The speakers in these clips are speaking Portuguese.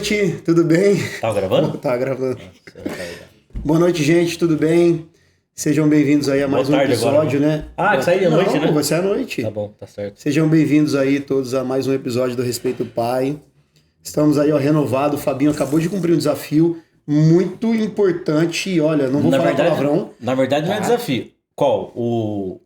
noite, tudo bem? Tá gravando? Tá gravando. Boa noite, gente, tudo bem? Sejam bem-vindos aí a mais um episódio, agora, né? Ah, que sai à noite, né? Vai ser à noite. Tá bom, tá certo. Sejam bem-vindos aí todos a mais um episódio do Respeito Pai. Estamos aí, ó, renovado. O Fabinho acabou de cumprir um desafio muito importante e, olha, não vou falar palavrão. Na verdade, não é desafio. Qual? O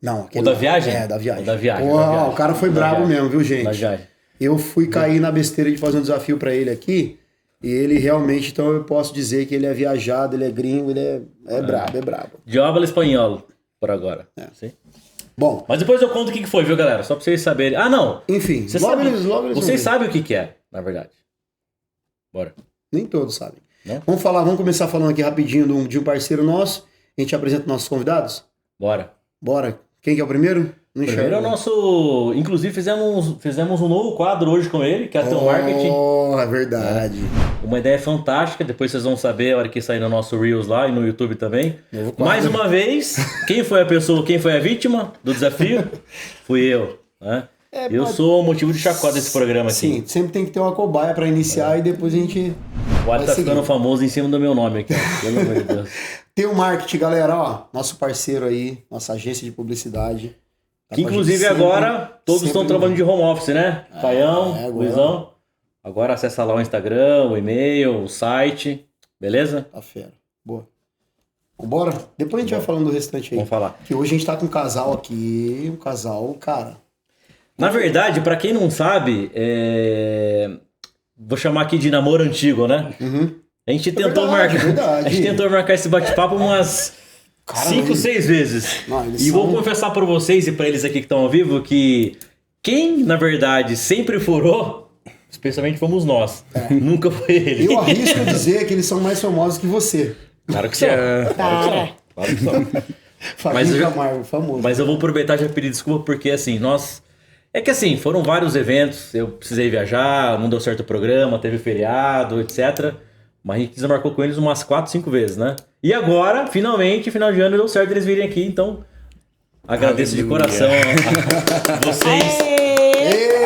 da viagem? É, da viagem. O da viagem. O cara foi brabo mesmo, viu, gente? Da viagem. Eu fui cair na besteira de fazer um desafio pra ele aqui e ele realmente, então eu posso dizer que ele é viajado, ele é gringo, ele é brabo, é brabo. De habla espanhol, por agora. Sim. Bom. Mas depois eu conto o que foi, viu, galera? Só pra vocês saberem. Ah, não. Enfim, logo vocês sabem o que é, na verdade. Bora. Nem todos sabem. Não? Vamos começar falando aqui rapidinho de um parceiro nosso. A gente apresenta nossos convidados? Bora. Quem que é o primeiro? Não enxerga. Primeiro é o nosso... Inclusive fizemos um novo quadro hoje com ele, que é o Marketing. É verdade. Uma ideia fantástica, depois vocês vão saber a hora que sair no nosso Reels lá e no YouTube também. Mais uma vez, quem foi a vítima do desafio? Fui eu, né? Eu sou o motivo de chacota desse programa aqui. Sim, sempre tem que ter uma cobaia pra iniciar e depois a gente... O Ali tá ficando famoso em cima do meu nome aqui, pelo amor de Deus. Tem o Marketing, galera, ó, nosso parceiro aí, nossa agência de publicidade. Que inclusive agora todos estão trabalhando de home office, né? Caião, Luizão. Agora acessa lá o Instagram, o e-mail, o site, beleza? Tá fera. Boa. Bora? Depois a gente vai falando do restante aí. Vamos falar. Que hoje a gente tá com um casal aqui, cara. Na verdade, pra quem não sabe, vou chamar aqui de namoro antigo, né? Uhum. A gente tentou marcar esse bate-papo umas 5, 6 vezes. E vou confessar pra vocês e pra eles aqui que estão ao vivo que quem, na verdade, sempre furou, especialmente fomos nós. Nunca foi ele. Eu arrisco dizer que eles são mais famosos que você. Claro que são. Claro que são. Mas eu vou aproveitar e já pedir desculpa porque, assim, É que assim, foram vários eventos, eu precisei viajar, não deu certo o programa, teve feriado, etc. Mas a gente desmarcou com eles umas 4, 5 vezes, né? E agora, finalmente, final de ano, deu certo eles virem aqui, então agradeço de coração a vocês.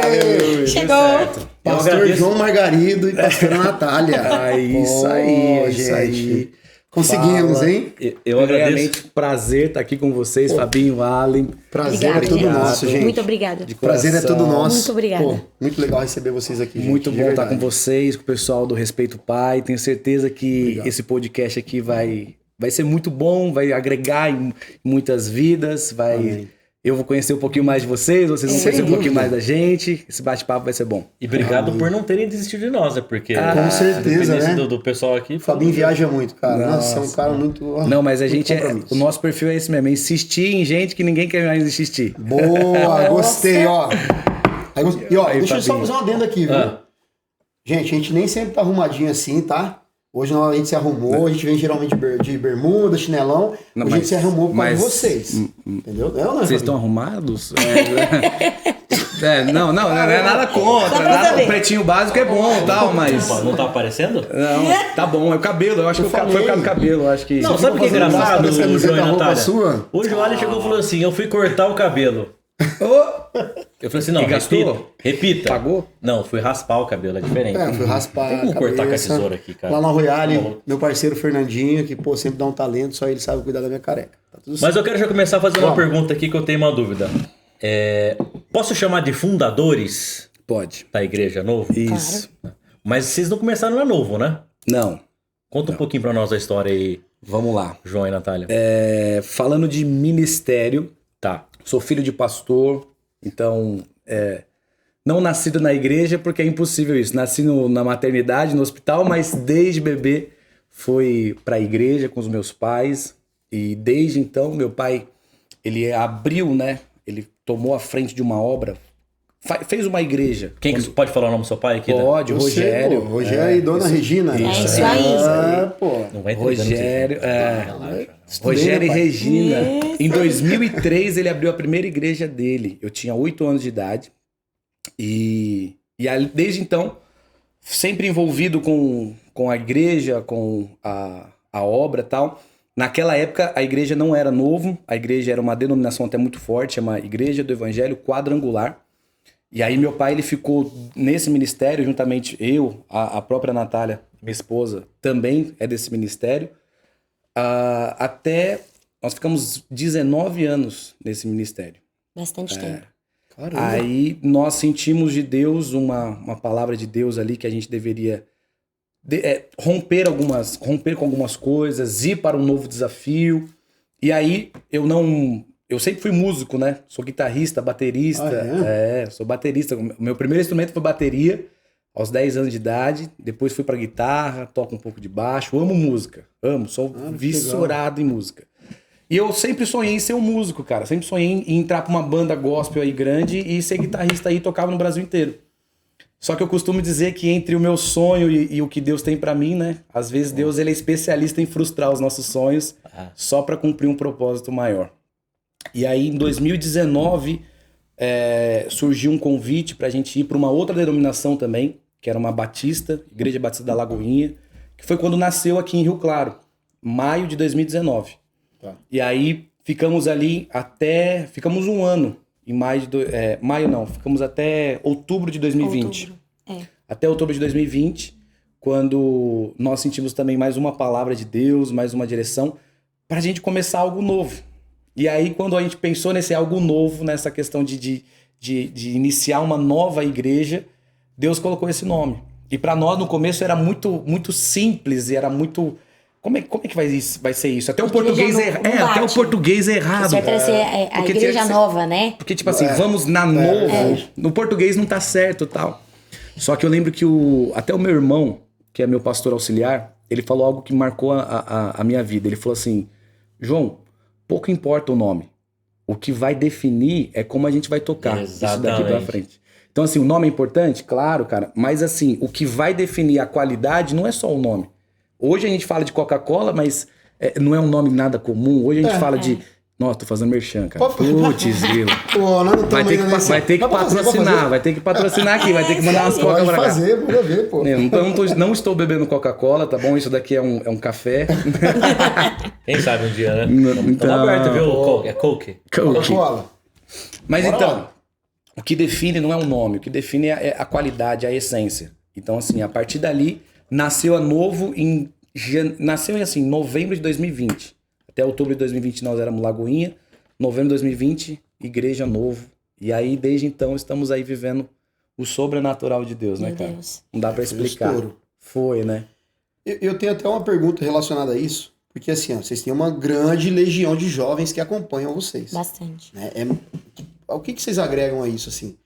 Aleluia. Chegou! Pastor João Margarido e pastora Natália. Isso aí. Conseguimos, hein? Eu agradeço. Prazer estar aqui com vocês, Fabinho, Allen. Prazer é tudo nosso, gente. Muito obrigada. Prazer é tudo nosso. Muito obrigada. Pô, muito legal receber vocês aqui, gente. Muito bom estar com vocês, com o pessoal do Respeito Pai. Tenho certeza que esse podcast aqui vai ser muito bom, vai agregar em muitas vidas, Amém. Eu vou conhecer um pouquinho mais de vocês vão conhecer um pouquinho mais da gente. Esse bate-papo vai ser bom. E obrigado por não terem desistido de nós, né? Porque com certeza, né? do pessoal aqui. O Fabinho viaja muito, cara. Nossa, é um cara muito... Não, mas a gente o nosso perfil é esse mesmo, é insistir em gente que ninguém quer mais insistir. Boa, gostei, ó. E ó, deixa eu só fazer uma adenda aqui, viu? Gente, a gente nem sempre tá arrumadinho assim, tá? Hoje a gente se arrumou, a gente vem geralmente de bermuda, chinelão. Hoje a gente se arrumou por causa de vocês. Entendeu? Vocês estão arrumados? Não é nada contra. O pretinho básico é bom e tal, mas... Não tá aparecendo? Não, tá bom. É o cabelo, eu acho que foi por causa do cabelo. Eu acho que... Não, sabe o que é engraçado, o João e Natália? Sua? Hoje o Ali chegou e falou assim, eu fui cortar o cabelo. Eu falei assim, não, repita. Pagou? Não, fui raspar o cabelo, é diferente. Fui raspar. Tem como cortar com a tesoura aqui, cara. Lá na Royale, meu parceiro Fernandinho, que pô, sempre dá um talento, só ele sabe cuidar da minha careca. Tá tudo certo. Mas eu quero já começar fazendo uma pergunta aqui que eu tenho uma dúvida. Posso chamar de fundadores? Pode. Da Igreja Novo? Isso. Claro. Mas vocês não começaram na Novo, né? Não. Conta um pouquinho pra nós a história aí. Vamos lá. João e Natália. Falando de ministério, sou filho de pastor, então não nascido na igreja porque é impossível isso. Nasci na maternidade, no hospital, mas desde bebê fui para a igreja com os meus pais e desde então meu pai, ele abriu, né? Ele tomou a frente de uma obra, fez uma igreja. Quem que pode falar o nome do seu pai aqui? Pode, né? Rogério. Rogério e Dona Regina. Isso aí. Pô. Não vai Rogério, Rogério e Regina. Em 2003 ele abriu a primeira igreja dele. Eu tinha 8 anos de idade. E desde então, sempre envolvido com a igreja, com a obra e tal. Naquela época, a igreja não era Novo. A igreja era uma denominação até muito forte, chama Igreja do Evangelho Quadrangular. E aí meu pai, ele ficou nesse ministério, juntamente a própria Natália, minha esposa, também é desse ministério. Até nós ficamos 19 anos nesse ministério. Bastante tempo. Caramba. Aí nós sentimos de Deus uma palavra de Deus ali que a gente deveria romper com algumas coisas, ir para um novo desafio. E aí eu sempre fui músico, né? Sou guitarrista, baterista. Sou baterista. O meu primeiro instrumento foi bateria, aos 10 anos de idade. Depois fui pra guitarra, toco um pouco de baixo. Amo música. Sou viscerado em música. E eu sempre sonhei em ser um músico, cara. Sempre sonhei em entrar pra uma banda gospel aí grande e ser guitarrista aí e tocava no Brasil inteiro. Só que eu costumo dizer que entre o meu sonho e o que Deus tem pra mim, né? Às vezes Deus, ele é especialista em frustrar os nossos sonhos só pra cumprir um propósito maior. E aí, em 2019, surgiu um convite pra gente ir pra uma outra denominação também, que era uma batista, Igreja Batista da Lagoinha, que foi quando nasceu aqui em Rio Claro, maio de 2019. Tá. E aí, ficamos ali ficamos um ano, em ficamos até outubro de 2020. Até outubro de 2020, quando nós sentimos também mais uma palavra de Deus, mais uma direção, pra gente começar algo novo. E aí, quando a gente pensou nesse algo novo, nessa questão de iniciar uma nova igreja, Deus colocou esse nome. E para nós, no começo, era muito, muito simples e era muito... Como é que vai ser isso? Até o português até o português é errado. Certo era ser a igreja nova, né? Porque, tipo assim, vamos na novo. No português não tá certo e tal. Só que eu lembro que até o meu irmão, que é meu pastor auxiliar, ele falou algo que marcou a minha vida. Ele falou assim, João, pouco importa o nome. O que vai definir é como a gente vai tocar isso daqui pra frente. Então, assim, o nome é importante? Claro, cara. Mas, assim, o que vai definir a qualidade não é só o nome. Hoje a gente fala de Coca-Cola, mas não é um nome nada comum. Hoje a gente fala de... Nossa, tô fazendo merchan, cara. Putz, grilo. Vai ter que patrocinar. Vai ter que patrocinar aqui. Vai ter que mandar umas Coca pra cá. Bora ver, pô. Não estou bebendo Coca-Cola, tá bom? Isso daqui é um café. Quem sabe um dia, né? Então, tá aberto, viu? É Coke. Coca-Cola. Mas então, o que define não é o nome. O que define é a qualidade, a essência. Então, assim, a partir dali, nasceu em novembro de 2020. Até outubro de 2020 nós éramos Lagoinha. Novembro de 2020, Igreja Novo. E aí, desde então, estamos aí vivendo o sobrenatural de Deus, né, cara? Deus. Não dá pra explicar. Foi, né? Eu tenho até uma pergunta relacionada a isso. Porque assim, vocês têm uma grande legião de jovens que acompanham vocês. Bastante. Né? O que vocês agregam a isso, assim?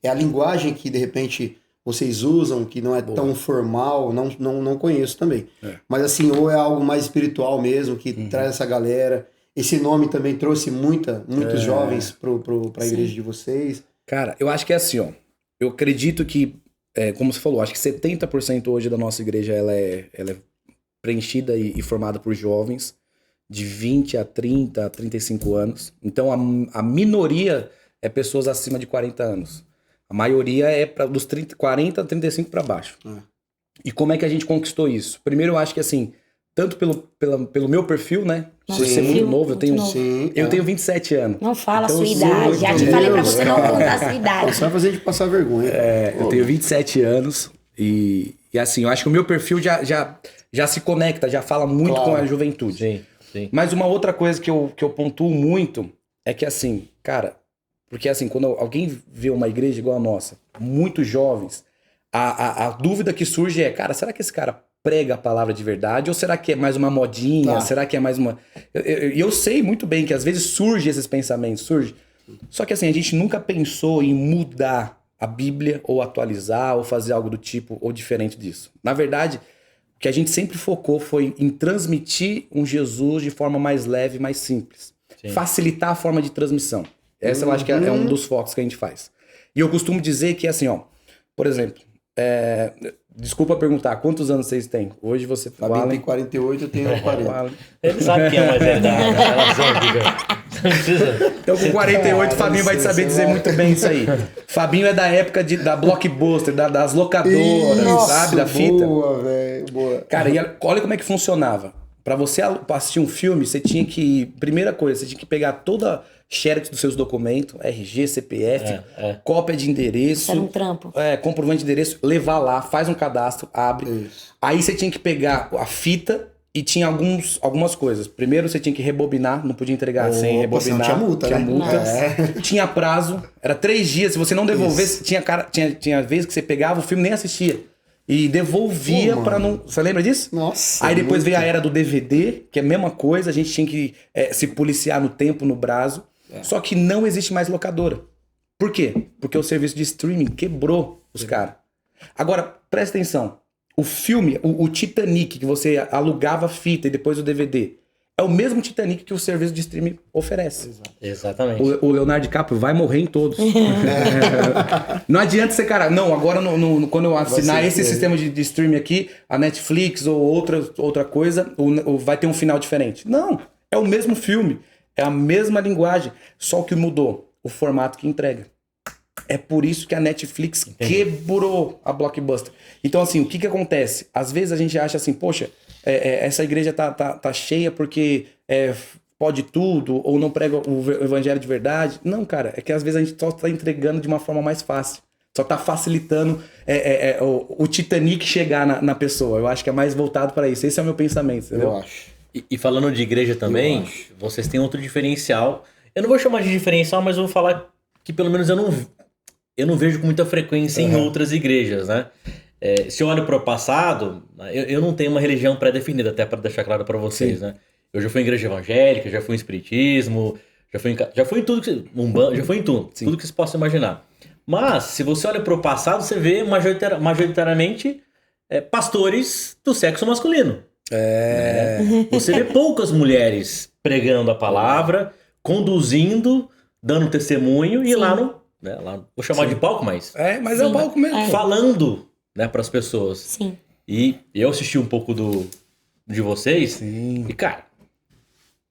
É a linguagem que, de repente, vocês usam, que não é tão formal, não conheço também. Mas assim, ou é algo mais espiritual mesmo, que traz essa galera. Esse nome também trouxe muitos jovens pra igreja de vocês. Cara, eu acho que é assim, ó. Eu acredito que, como você falou, acho que 70% hoje da nossa igreja ela é preenchida e formada por jovens de 20 a 30, a 35 anos. Então, a minoria é pessoas acima de 40 anos. A maioria é dos 40 a 35 para baixo. E como é que a gente conquistou isso? Primeiro, eu acho que assim, tanto pelo meu perfil, né? Por ser muito novo, eu tenho 27 anos. Não fala então, a sua idade. Já te falei pra você não contar a sua idade. Só fazer a gente passar vergonha. Eu tenho 27 anos e assim, eu acho que o meu perfil já se conecta, já fala muito com a juventude. Sim. Mas uma outra coisa que eu pontuo muito é que assim, cara... Porque assim, quando alguém vê uma igreja igual a nossa, muitos jovens, a dúvida que surge é, cara, será que esse cara prega a palavra de verdade? Ou será que é mais uma modinha? Será que é mais uma... Eu sei muito bem que às vezes surgem esses pensamentos, Só que assim, a gente nunca pensou em mudar a Bíblia, ou atualizar, ou fazer algo do tipo, ou diferente disso. Na verdade, o que a gente sempre focou foi em transmitir um Jesus de forma mais leve, mais simples. Sim. Facilitar a forma de transmissão. Essa eu acho que é um dos focos que a gente faz. E eu costumo dizer que assim, ó, por exemplo, desculpa perguntar, quantos anos vocês têm? Hoje você fala... Fabinho tem 48, eu tenho 40. Ele sabe quem é mais velho da relação aqui, cara. Não precisa... Então com 48 o Fabinho vai saber dizer muito bem isso aí. Fabinho é da época da Blockbuster, das locadoras, sabe? Da fita. Boa, velho, boa. Cara, e olha como é que funcionava. Pra você assistir um filme, você tinha que... Primeira coisa, você tinha que pegar toda xerox dos seus documentos, RG, CPF, cópia de endereço. Isso era um trampo. Comprovante de endereço, levar lá, faz um cadastro, abre. Isso. Aí você tinha que pegar a fita e tinha algumas coisas. Primeiro você tinha que rebobinar, não podia entregar sem rebobinar. Tinha multa, tinha né? multa. Tinha prazo, era 3 dias. Se você não devolvesse, tinha vezes que você pegava o filme e nem assistia. E devolvia pra não... Você lembra disso? Nossa. Aí depois veio a era do DVD, que é a mesma coisa. A gente tinha que se policiar no tempo, no prazo. Só que não existe mais locadora. Por quê? Porque o serviço de streaming quebrou os caras. Agora, presta atenção. O filme, o Titanic, que você alugava a fita e depois o DVD, é o mesmo Titanic que o serviço de streaming oferece. Exatamente. O Leonardo DiCaprio vai morrer em todos. Não adianta ser, cara... Não, agora quando eu assinar esse sistema de streaming aqui, a Netflix ou outra coisa, vai ter um final diferente. Não, é o mesmo filme. É a mesma linguagem. Só que mudou o formato que entrega. É por isso que a Netflix quebrou a Blockbuster. Então, assim, o que acontece? Às vezes a gente acha assim, poxa, essa igreja tá cheia porque pode tudo, ou não prega o evangelho de verdade. Não, cara, é que às vezes a gente só tá entregando de uma forma mais fácil. Só tá facilitando o Titanic chegar na pessoa. Eu acho que é mais voltado para isso. Esse é o meu pensamento, entendeu? Eu acho. E falando de igreja também, vocês têm outro diferencial. Eu não vou chamar de diferencial, mas eu vou falar que pelo menos eu não vejo com muita frequência em outras igrejas, né? Se eu olho para o passado, eu não tenho uma religião pré-definida, até para deixar claro para vocês, né? Eu já fui em igreja evangélica, já fui em espiritismo, já fui em tudo já fui em tudo, tudo que você possa imaginar. Mas, se você olha para o passado, você vê majoritariamente pastores do sexo masculino. Você vê poucas mulheres pregando a palavra, conduzindo, dando testemunho e lá no... vou chamar de palco, mas... Mas é o palco mesmo. Falando, né, para as pessoas. Sim. E eu assisti um pouco de vocês. Sim. E, cara,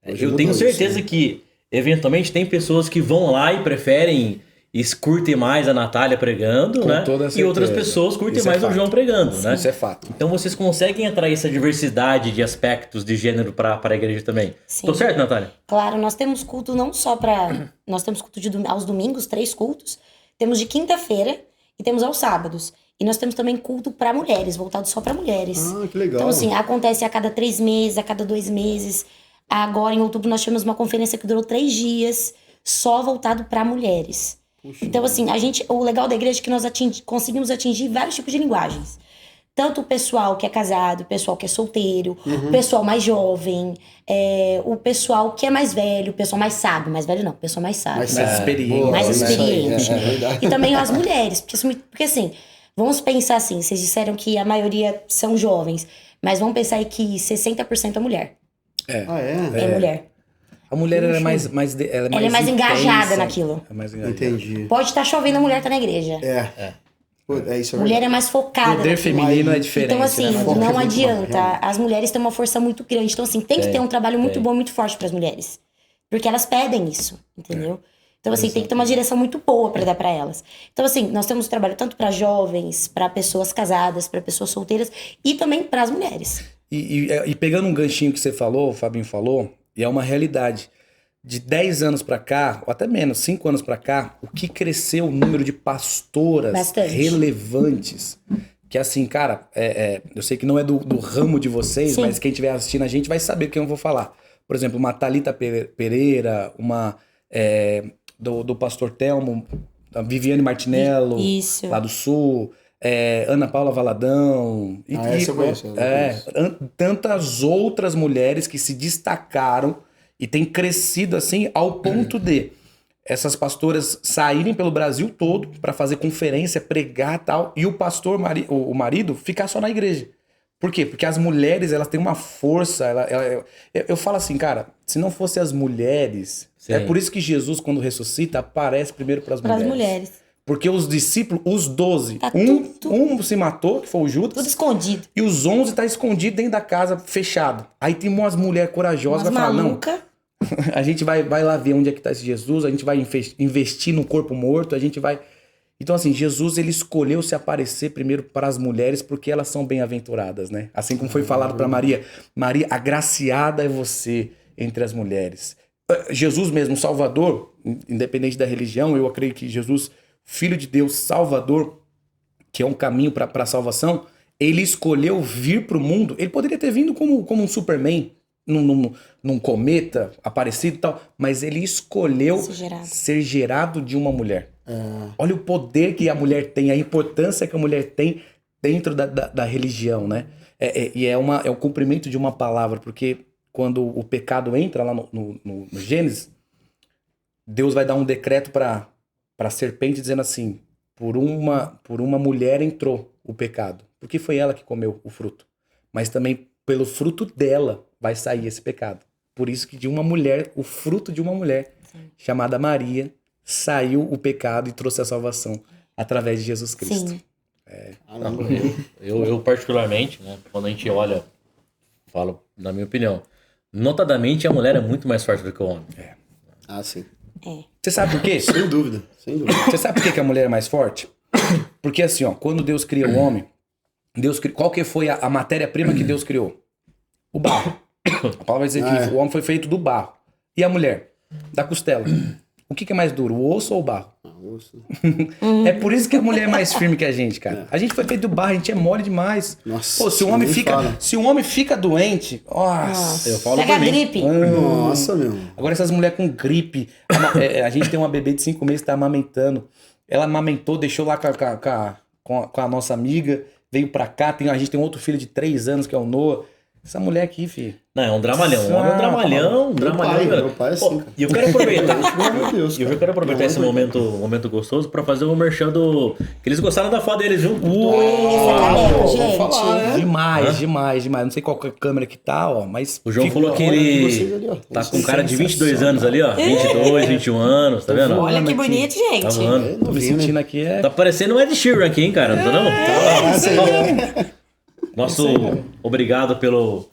eu tenho certeza que, eventualmente, tem pessoas que vão lá e preferem e curtem mais a Natália pregando, Com né? toda E certeza. outras pessoas curtem Isso é mais o fato. João pregando, né? Isso é fato. Então vocês conseguem atrair essa diversidade de aspectos de gênero para a igreja também. Sim. Tô certo, Natália? Claro, nós temos culto não só para... Nós temos culto aos domingos, 3 cultos. Temos de quinta-feira e temos aos sábados. E nós temos também culto para mulheres, voltado só para mulheres. Ah, que legal. Então, assim, acontece a cada 3 meses, a cada 2 meses. Agora, em outubro, nós tivemos uma conferência que durou 3 dias, só voltado para mulheres. Puxa, então, assim, o legal da igreja é que nós conseguimos atingir vários tipos de linguagens. Tanto o pessoal que é casado, o pessoal que é solteiro, o pessoal mais jovem, o pessoal que é mais velho, o pessoal mais sábio. Mais velho não, o pessoal mais sábio. Mais experiente. Mais experiente. Verdade. E também as mulheres. Porque assim, vamos pensar assim, vocês disseram que a maioria são jovens, mas vamos pensar aí que 60% é mulher. Ah, É mulher. A mulher ela é mais Ela é mais engajada naquilo. É mais engajada. Entendi. Pode estar chovendo, a mulher tá na igreja. Isso é Mulher verdade. é mais focada. O poder naquilo. feminino é diferente. Então, assim, né? Foca não muito adianta. mais, As mulheres têm uma força muito grande. Então, assim, tem que ter um trabalho muito bom, muito forte para as mulheres. Porque elas pedem isso, entendeu? Então, assim, tem que ter uma direção muito boa para dar para elas. Então, assim, nós temos trabalho tanto para jovens, para pessoas casadas, para pessoas solteiras e também para as mulheres. E pegando um ganchinho que você falou, o Fabinho falou, e é uma realidade. De 10 anos pra cá, ou até menos, 5 anos pra cá, o que cresceu o número de pastoras Bastante. relevantes. Que assim, cara, eu sei que não é do ramo de vocês, Sim. mas quem estiver assistindo a gente vai saber quem eu vou falar. Por exemplo, uma Thalita Pereira, uma do pastor Telmo, a Viviane Martinello, Isso. lá do Sul, Ana Paula Valadão. Essa eu conheço. Tantas outras mulheres que se destacaram e tem crescido assim ao ponto de essas pastoras saírem pelo Brasil todo para fazer conferência, pregar e tal, e o pastor, o marido, ficar só na igreja. Por quê? Porque as mulheres, elas têm uma força. Eu falo assim, cara, se não fosse as mulheres... Sim. É por isso que Jesus, quando ressuscita, aparece primeiro para as Para as mulheres. mulheres. Porque os discípulos, os 12, Tá um se matou, que foi o Judas, Tudo escondido. e os 11 tá escondido dentro da casa, fechado. Aí tem umas mulheres corajosas Umas que falam, não, malucas. a gente vai lá ver onde é que tá esse Jesus, a gente vai investir no corpo morto, a gente vai... Então, assim, Jesus, ele escolheu se aparecer primeiro para as mulheres porque elas são bem-aventuradas, né? Assim como foi falado para Maria. Maria, agraciada é você entre as mulheres. Jesus mesmo, Salvador, independente da religião, eu acredito que Jesus, Filho de Deus, Salvador, que é um caminho para a salvação, ele escolheu vir para o mundo. Ele poderia ter vindo como um Superman, num cometa aparecido e tal, mas ele escolheu ser gerado de uma mulher. Olha o poder que a mulher tem, a importância que a mulher tem dentro da religião, né? E é o cumprimento de uma palavra, porque quando o pecado entra lá no Gênesis, Deus vai dar um decreto para a serpente dizendo assim, por uma mulher entrou o pecado, porque foi ela que comeu o fruto, mas também pelo fruto dela vai sair esse pecado. Por isso que de uma mulher, o fruto de uma mulher, chamada Maria, saiu o pecado e trouxe a salvação através de Jesus Cristo. Sim. Eu particularmente, né, quando a gente olha, falo na minha opinião, notadamente a mulher é muito mais forte do que o homem. Sim. Você sabe por quê? Sem dúvida. Você sabe por que a mulher é mais forte? Porque assim, ó, quando Deus cria o homem, qual que foi a matéria-prima que Deus criou? O barro. A palavra vai dizer que o homem foi feito do barro. E a mulher? Da costela. O que é mais duro, o osso ou o barro? O osso. É por isso que a mulher é mais firme que a gente, cara. A gente foi feito do barro, a gente é mole demais. Nossa. Pô, se o homem fica doente, nossa, eu falo pega por mim. gripe. Nossa, meu. Agora essas mulheres com gripe, a gente tem uma bebê de 5 meses que tá amamentando. Ela amamentou, deixou lá com a nossa amiga, veio pra cá, a gente tem outro filho de 3 anos que é o Noah. Essa mulher aqui, filho. Não, é um dramalhão. O homem é um dramalhão. Meu pai é assim, cara. E eu quero aproveitar. Meu Deus, eu quero aproveitar esse momento gostoso pra fazer o merchan do. Que eles gostaram da foto deles, viu? Gente. Demais. Não sei qual câmera que tá, ó, mas. O João falou que ele tá com cara de 22 anos ali, ó. 22, 21 anos, tá vendo? Olha que bonito, gente. Tá voando. Tô me sentindo aqui Tá parecendo o Ed Sheeran aqui, hein, cara? Não tá não? Nosso obrigado pelo...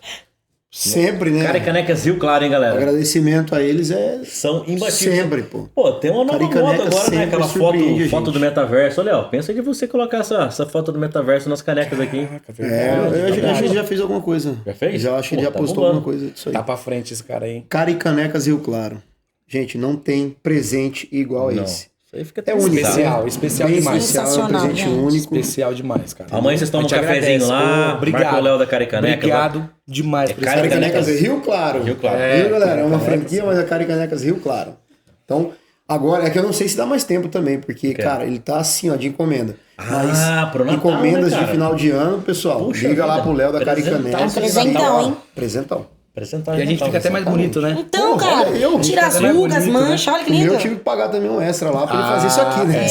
Sempre, né? Cara e Canecas Rio Claro, hein, galera? Agradecimento a eles são imbatíveis. sempre, pô. Pô, tem uma nova moda agora, né? Aquela surpreende a foto gente. do metaverso. Olha, ó, pensa de você colocar essa foto do metaverso nas canecas aqui, hein? A gente já fez alguma coisa. Já fez? Já acho que ele já Tá postou bombando. alguma coisa disso aí. Tá pra frente esse cara aí. Cara e Canecas Rio Claro. Gente, não tem presente igual a Não. esse. Isso aí fica É único. Especial Bem demais. especial, é um Sensacional, presente gente. único. Especial demais, cara. Amanhã vocês tomam um A gente cafezinho agradece. lá. Obrigado. Marca o Léo da Cara e Caneca. Obrigado demais por Cara Cara e e Canecas Canecas. Rio Claro. Rio Claro. Viu, galera? É uma Canecas. franquia, mas a Cara e Canecas Rio Claro. Então, agora, é que eu não sei se dá mais tempo também, porque, cara, ele tá assim, ó, de encomenda. Pro Natal, encomendas né, de cara? final de ano, pessoal, Puxa liga lá vida. pro Léo da Cara e Canecas. Presentão, hein? Presentão. Apresentar E a gente fica até mais bonito, né? Então, Pô, cara, olha eu. tira as Mais rugas, bonito, mancha, olha que O meu eu lindo. tive que pagar também um extra lá pra ele fazer isso aqui, né?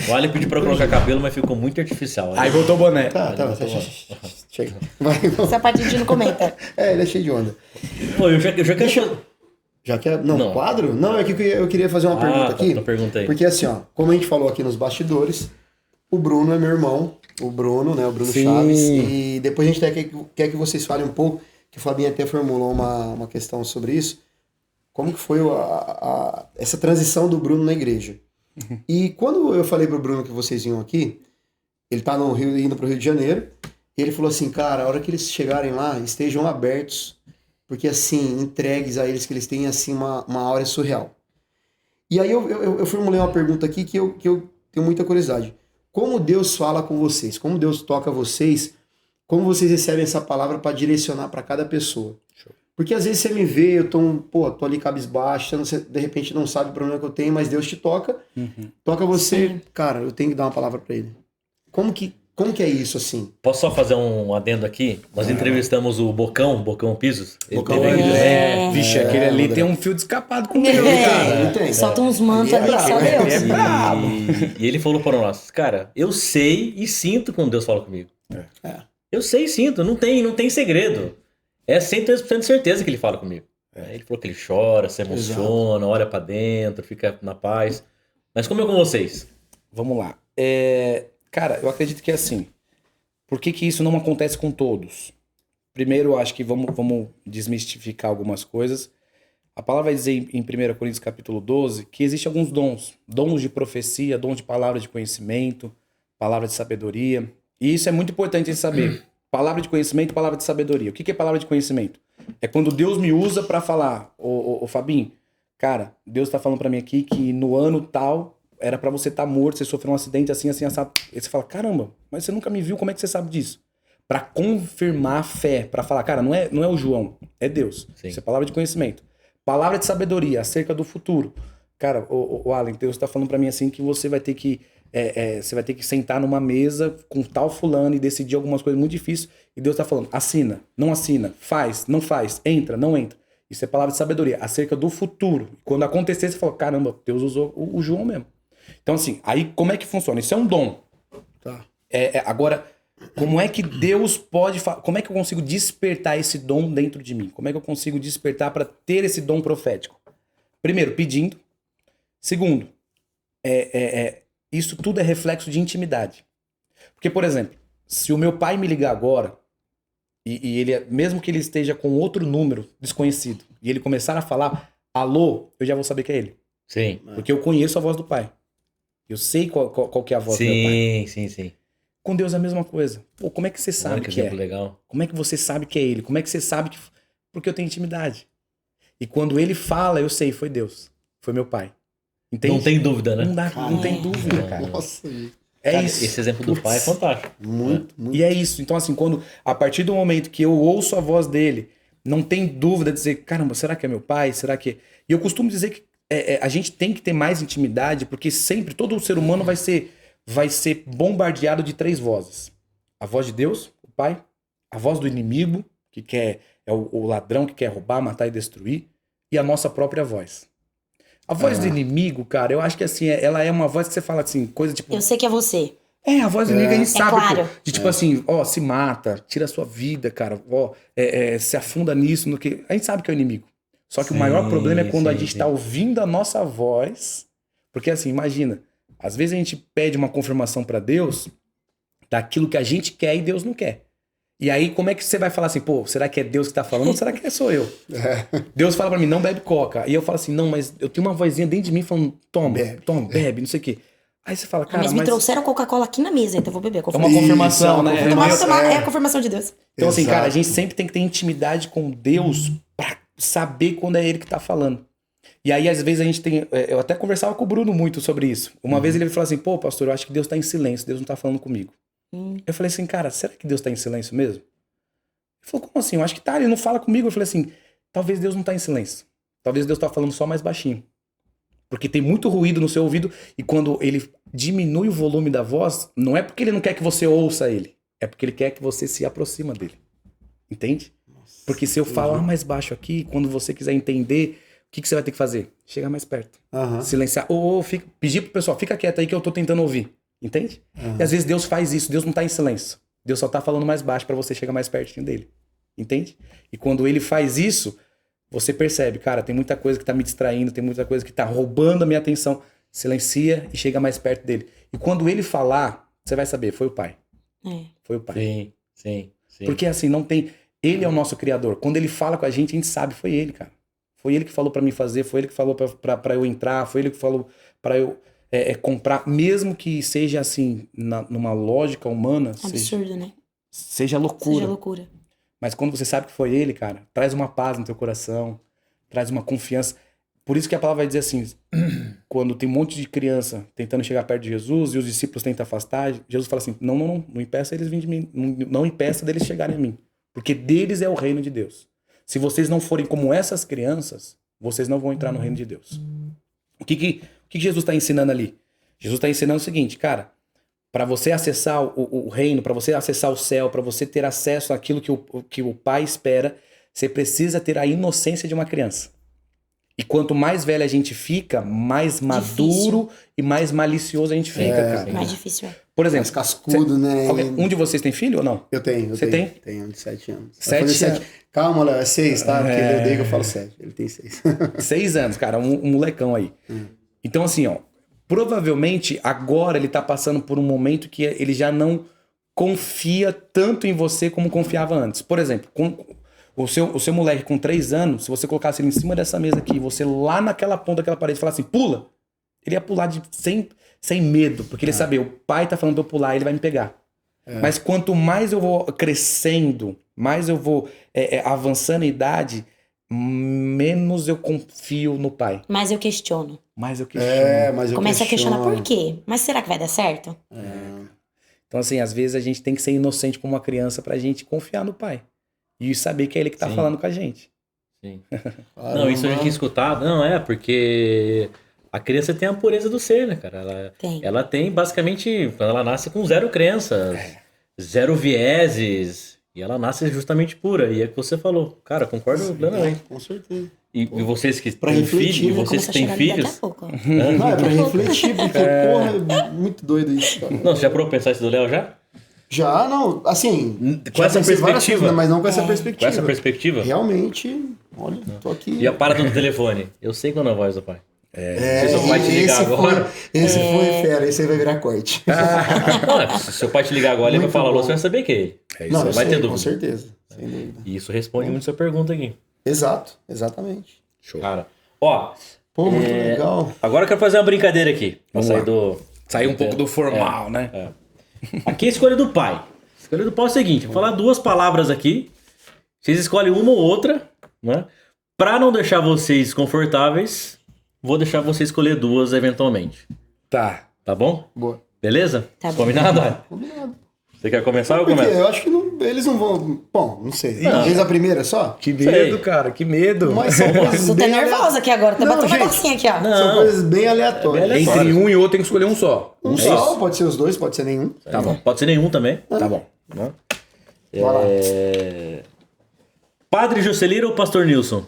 O Ali pediu pra eu colocar cabelo, mas ficou muito artificial. Aí voltou o boné. Tá. Chega. Vai. Sapatinho não comenta. Ele é cheio de onda. Pô, eu já quero... Já quer. Não, Não. quadro? Não, é que eu queria fazer uma pergunta tá, aqui. então pergunta aí. Porque assim, ó, como a gente falou aqui nos bastidores, o Bruno é meu irmão. O Bruno, né? O Bruno Sim. Chaves. E depois a gente quer que vocês falem um pouco, que o Fabinho até formulou uma questão sobre isso. Como que foi essa transição do Bruno na igreja? E quando eu falei pro Bruno que vocês iam aqui, ele tá no Rio, indo pro Rio de Janeiro, e ele falou assim, cara, a hora que eles chegarem lá, estejam abertos, porque assim, entregues a eles, que eles têm assim uma aura surreal. E aí eu formulei uma pergunta aqui que eu tenho muita curiosidade. Como Deus fala com vocês? Como Deus toca vocês? Como vocês recebem essa palavra para direcionar para cada pessoa? Porque às vezes você me vê, eu tô ali cabisbaixo, você de repente não sabe o problema que eu tenho, mas Deus te toca, toca você, cara, eu tenho que dar uma palavra para ele. Como que é isso, assim? Posso só fazer um adendo aqui? Nós entrevistamos o Bocão Pisos. Ele Bocão teve aqui Pisos. também. Vixe, aquele ali André. tem um fio de escapado comigo, Ele cara. tem. Solta uns mantos Ele é ali que só brabo. Deus. É brabo. E ele falou para nós, cara, eu sei e sinto quando Deus fala comigo. Eu sei e sinto, não tem segredo. É 100% de certeza que ele fala comigo. Ele falou que ele chora, se emociona, olha pra dentro, fica na paz. Mas como é com vocês? Vamos lá. Cara, eu acredito que é assim. Por que isso não acontece com todos? Primeiro, eu acho que vamos desmistificar algumas coisas. A palavra vai dizer em 1 Coríntios capítulo 12 que existem alguns dons. Dons de profecia, dom de palavra de conhecimento, palavra de sabedoria. E isso é muito importante em saber. Palavra de conhecimento, palavra de sabedoria. O que é palavra de conhecimento? É quando Deus me usa para falar, ô Fabinho, cara, Deus tá falando para mim aqui que no ano tal era para você estar morto, você sofreu um acidente assim, assado. Aí você fala, caramba, mas você nunca me viu, como é que você sabe disso? Para confirmar a fé, para falar, cara, não é o João, é Deus. Sim. Isso é palavra de conhecimento. Palavra de sabedoria, acerca do futuro. Cara, o Alan, Deus tá falando para mim assim que você vai ter que você vai ter que sentar numa mesa com tal fulano e decidir algumas coisas muito difíceis. E Deus tá falando, assina, não assina, faz, não faz, entra, não entra. Isso é palavra de sabedoria, acerca do futuro. Quando acontecer, você fala, caramba, Deus usou o João mesmo. Então assim, aí como é que funciona? Isso é um dom. Tá. Agora, como é que Deus pode... Como é que eu consigo despertar esse dom dentro de mim? Como é que eu consigo despertar para ter esse dom profético? Primeiro, pedindo. Segundo, isso tudo é reflexo de intimidade. Porque, por exemplo, se o meu pai me ligar agora, e ele, mesmo que ele esteja com outro número desconhecido, e ele começar a falar, alô, eu já vou saber que é ele. Sim. Porque eu conheço a voz do pai. Eu sei qual que é a voz do meu pai. Sim. Com Deus é a mesma coisa. Pô, como é que você sabe que é? Legal. Como é que você sabe que é ele? Como é que você sabe que... Porque eu tenho intimidade. E quando ele fala, eu sei, foi Deus. Foi meu pai. Entende? Não tem dúvida, né? Não tem dúvida, cara. Nossa, cara, isso. Esse exemplo do pai é fantástico. Muito. E é isso. Então, assim, a partir do momento que eu ouço a voz dele, não tem dúvida de dizer, caramba, será que é meu pai? Será que... E eu costumo dizer que a gente tem que ter mais intimidade, porque sempre, todo ser humano vai ser bombardeado de 3 vozes. A voz de Deus, o pai, a voz do inimigo, que é o ladrão que quer roubar, matar e destruir, e a nossa própria voz. A voz do inimigo, cara, eu acho que assim, ela é uma voz que você fala assim, coisa tipo... Eu sei que é você. A voz do inimigo a gente sabe, claro. pô, de tipo assim, se mata, tira a sua vida, cara, se afunda nisso, no que... A gente sabe que é o inimigo. Só que o maior problema é quando a gente tá ouvindo a nossa voz, porque assim, imagina, às vezes a gente pede uma confirmação pra Deus daquilo que a gente quer e Deus não quer. E aí, como é que você vai falar assim, pô, será que é Deus que tá falando ou será que sou eu? Deus fala pra mim, não bebe coca. E eu falo assim, não, mas eu tenho uma vozinha dentro de mim falando, toma, bebe, não sei o quê. Aí você fala, cara, mas me trouxeram Coca-Cola aqui na mesa, então eu vou beber. É uma confirmação, né? É a confirmação de Deus. Então assim, cara, a gente sempre tem que ter intimidade com Deus pra saber quando é Ele que tá falando. E aí, às vezes, a gente tem... Eu até conversava com o Bruno muito sobre isso. Uma vez ele falou assim, pô, pastor, eu acho que Deus tá em silêncio, Deus não tá falando comigo. Eu falei assim, cara, será que Deus tá em silêncio mesmo? Ele falou, como assim? Eu acho que tá, ele não fala comigo. Eu falei assim, talvez Deus não tá em silêncio. Talvez Deus tá falando só mais baixinho. Porque tem muito ruído no seu ouvido e quando ele diminui o volume da voz, não é porque ele não quer que você ouça ele, é porque ele quer que você se aproxima dele. Entende? Porque se eu falar mais baixo aqui, quando você quiser entender, o que você vai ter que fazer? Chegar mais perto. Silenciar. Pedir pro pessoal, fica quieto aí que eu tô tentando ouvir. Entende? E às vezes Deus faz isso, Deus não tá em silêncio. Deus só tá falando mais baixo pra você chegar mais pertinho dele. Entende? E quando ele faz isso, você percebe, cara, tem muita coisa que tá me distraindo, tem muita coisa que tá roubando a minha atenção. Silencia e chega mais perto dele. E quando ele falar, você vai saber, foi o pai. Foi o pai. Sim. Porque assim, não tem... Ele é o nosso criador. Quando ele fala com a gente sabe, foi ele, cara. Foi ele que falou pra mim fazer, foi ele que falou pra eu entrar, foi ele que falou pra eu comprar, mesmo que seja assim, numa lógica humana. Absurdo, né? Seja loucura. Seja loucura. Mas quando você sabe que foi ele, cara, traz uma paz no teu coração, traz uma confiança. Por isso que a palavra vai dizer assim, quando tem um monte de criança tentando chegar perto de Jesus e os discípulos tentam afastar, Jesus fala assim, não impeça eles virem de mim, não impeça deles chegarem a mim, porque deles é o reino de Deus. Se vocês não forem como essas crianças, vocês não vão entrar no reino de Deus. O que Jesus está ensinando ali? Jesus está ensinando o seguinte, cara, para você acessar o reino, para você acessar o céu, para você ter acesso àquilo que o Pai espera, você precisa ter a inocência de uma criança. E quanto mais velho a gente fica, mais maduro e mais malicioso a gente fica, cara. Mais difícil, Por exemplo, mais cascudo, né? Um de vocês tem filho ou não? Eu tenho. Você tem? Tenho, de 7 anos. 7 anos. Calma, Léo, é 6, tá? Porque ele odeia que eu falo 7. Ele tem 6. 6 anos, cara, um molecão aí. Então, assim, ó, provavelmente agora ele tá passando por um momento que ele já não confia tanto em você como confiava antes. Por exemplo, O seu moleque com 3 anos, se você colocasse ele em cima dessa mesa aqui, você lá naquela ponta daquela parede falar assim, pula, ele ia pular sem medo, porque ele sabia, o pai tá falando pra eu pular, ele vai me pegar. Mas quanto mais eu vou crescendo, mais eu vou avançando em idade, menos eu confio no pai. Mas eu questiono. Mais eu questiono. Mas eu Começa questiono. a questionar por quê? Mas será que vai dar certo? Então, assim, às vezes a gente tem que ser inocente como uma criança pra gente confiar no pai. E saber que é ele que tá falando com a gente. Sim. Não, isso a gente tinha escutado. Não, porque a criança tem a pureza do ser, né, cara? Ela tem basicamente, quando ela nasce com 0 crenças, 0 vieses, e ela nasce justamente pura. E é o que você falou. Cara, concordo plenamente. Com certeza. E vocês que Pra têm refletir, filhos, né? vocês que têm filhos. Daqui a pouco. Não, é pra refletir, porque, porra, é muito doido isso, cara. Não, você já parou pra pensar isso do Léo já? Já, não, assim... Com essa perspectiva? Coisas, mas não com essa perspectiva. Com essa perspectiva? Realmente, olha, tô aqui... E a parada do telefone? Eu sei quando é a voz do pai. Se seu pai te ligar agora... Esse foi fera, esse aí vai virar corte. Não, se seu pai te ligar agora, ele vai falar, você vai saber que é ele. isso. Não, Você vai ter dúvida. com certeza, sem dúvida. E isso responde muito a sua pergunta aqui. Exato, exatamente. Show. Cara, ó... Pô, muito legal. Agora eu quero fazer uma brincadeira aqui. Pra sair do... Sair um pouco do formal, né? Aqui é a escolha do pai. A escolha do pai é o seguinte, vou falar 2 palavras aqui. Vocês escolhem uma ou outra, né? Pra não deixar vocês desconfortáveis, vou deixar você escolher 2 eventualmente. Tá. Tá bom? Boa. Beleza? Tá bom. Combinado? Combinado. Você quer começar ou eu Porque começo? eu acho que eles não vão... Bom, não sei. Talvez a primeira só? Que Sei. medo, cara, que medo. Mas são coisas Tô até bem nervosa aqui agora. Tô Não, batendo um gente, negocinho aqui, ó. Não. São coisas bem aleatórias. É bem Entre um e outro tem que escolher um só. Um só, pode ser os 2, pode ser nenhum. Tá bom. Pode ser nenhum também. Tá bom. Né? Vai lá. Padre Juscelino ou Pastor Nilson?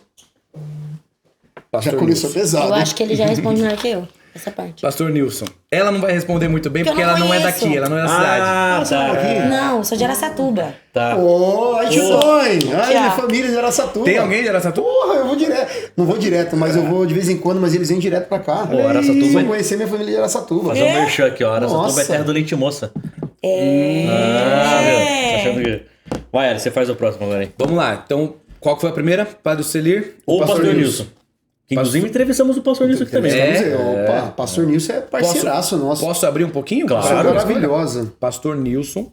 Já Pastor começou Nilson. pesado. Eu acho que ele já responde melhor que eu. Essa parte. Pastor Nilson. Ela não vai responder muito bem Porque porque eu ela não não é conheço. daqui, ela não é da cidade. Ah, tá. Não, sou de Araçatuba. Tá. Ô, aí Chitões! Ai, minha ó. família de Araçatuba. Tem alguém de Araçatuba? Porra, eu vou direto. Não vou direto, mas eu vou de vez em quando, mas eles vêm direto pra cá. Pô, Araçatuba Vocês vão é- conhecer minha família de Araçatuba. Fazer um merchan aqui, ó. Araçatuba é Nossa. terra do leite moça. Ah, meu. Tá achando que... Vai, Ari, você faz o próximo agora, hein? Vamos lá. Então, qual que foi a primeira? Padre Celir? Ou o Pastor Nilson. Que, inclusive, entrevistamos o Pastor Nilson aqui também. Opa, Pastor Nilson é parceiraço nosso. Posso abrir um pouquinho? Claro. Pessoa maravilhosa. Pastor Nilson,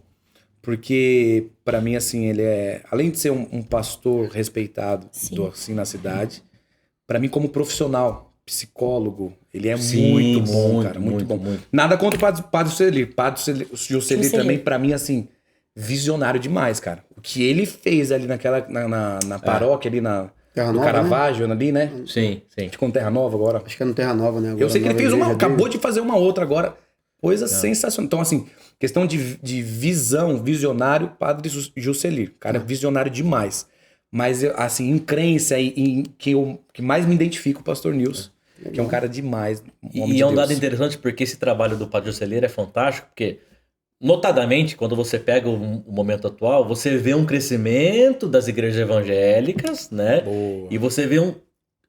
porque pra mim, assim, ele é... Além de ser um pastor respeitado assim, na cidade, pra mim, como profissional, psicólogo, ele é Sim, muito bom, muito, cara. Muito, muito, bom. muito. Nada contra o Padre Celir. Padre Juscelino Juscelino. também, pra mim, assim, visionário demais, cara. O que ele fez ali na paróquia, ali Terra no Nova, Caravaggio, ali, né? Sim, sim. Ficou em Terra Nova agora. Acho que é no Terra Nova, né? Agora, Eu sei que ele Nova fez uma, igreja acabou dele. de fazer uma outra agora. Coisa sensacional. Então, assim, questão de visão, visionário, Padre Juscelino. Cara, visionário demais. Mas, assim, em crença, que mais me identifico o Pastor Nilson. Que é um cara demais. Um homem E de é um Deus. dado interessante porque esse trabalho do Padre Juscelino é fantástico, porque, notadamente, quando você pega o momento atual, você vê um crescimento das igrejas evangélicas, né? Boa. E você vê um...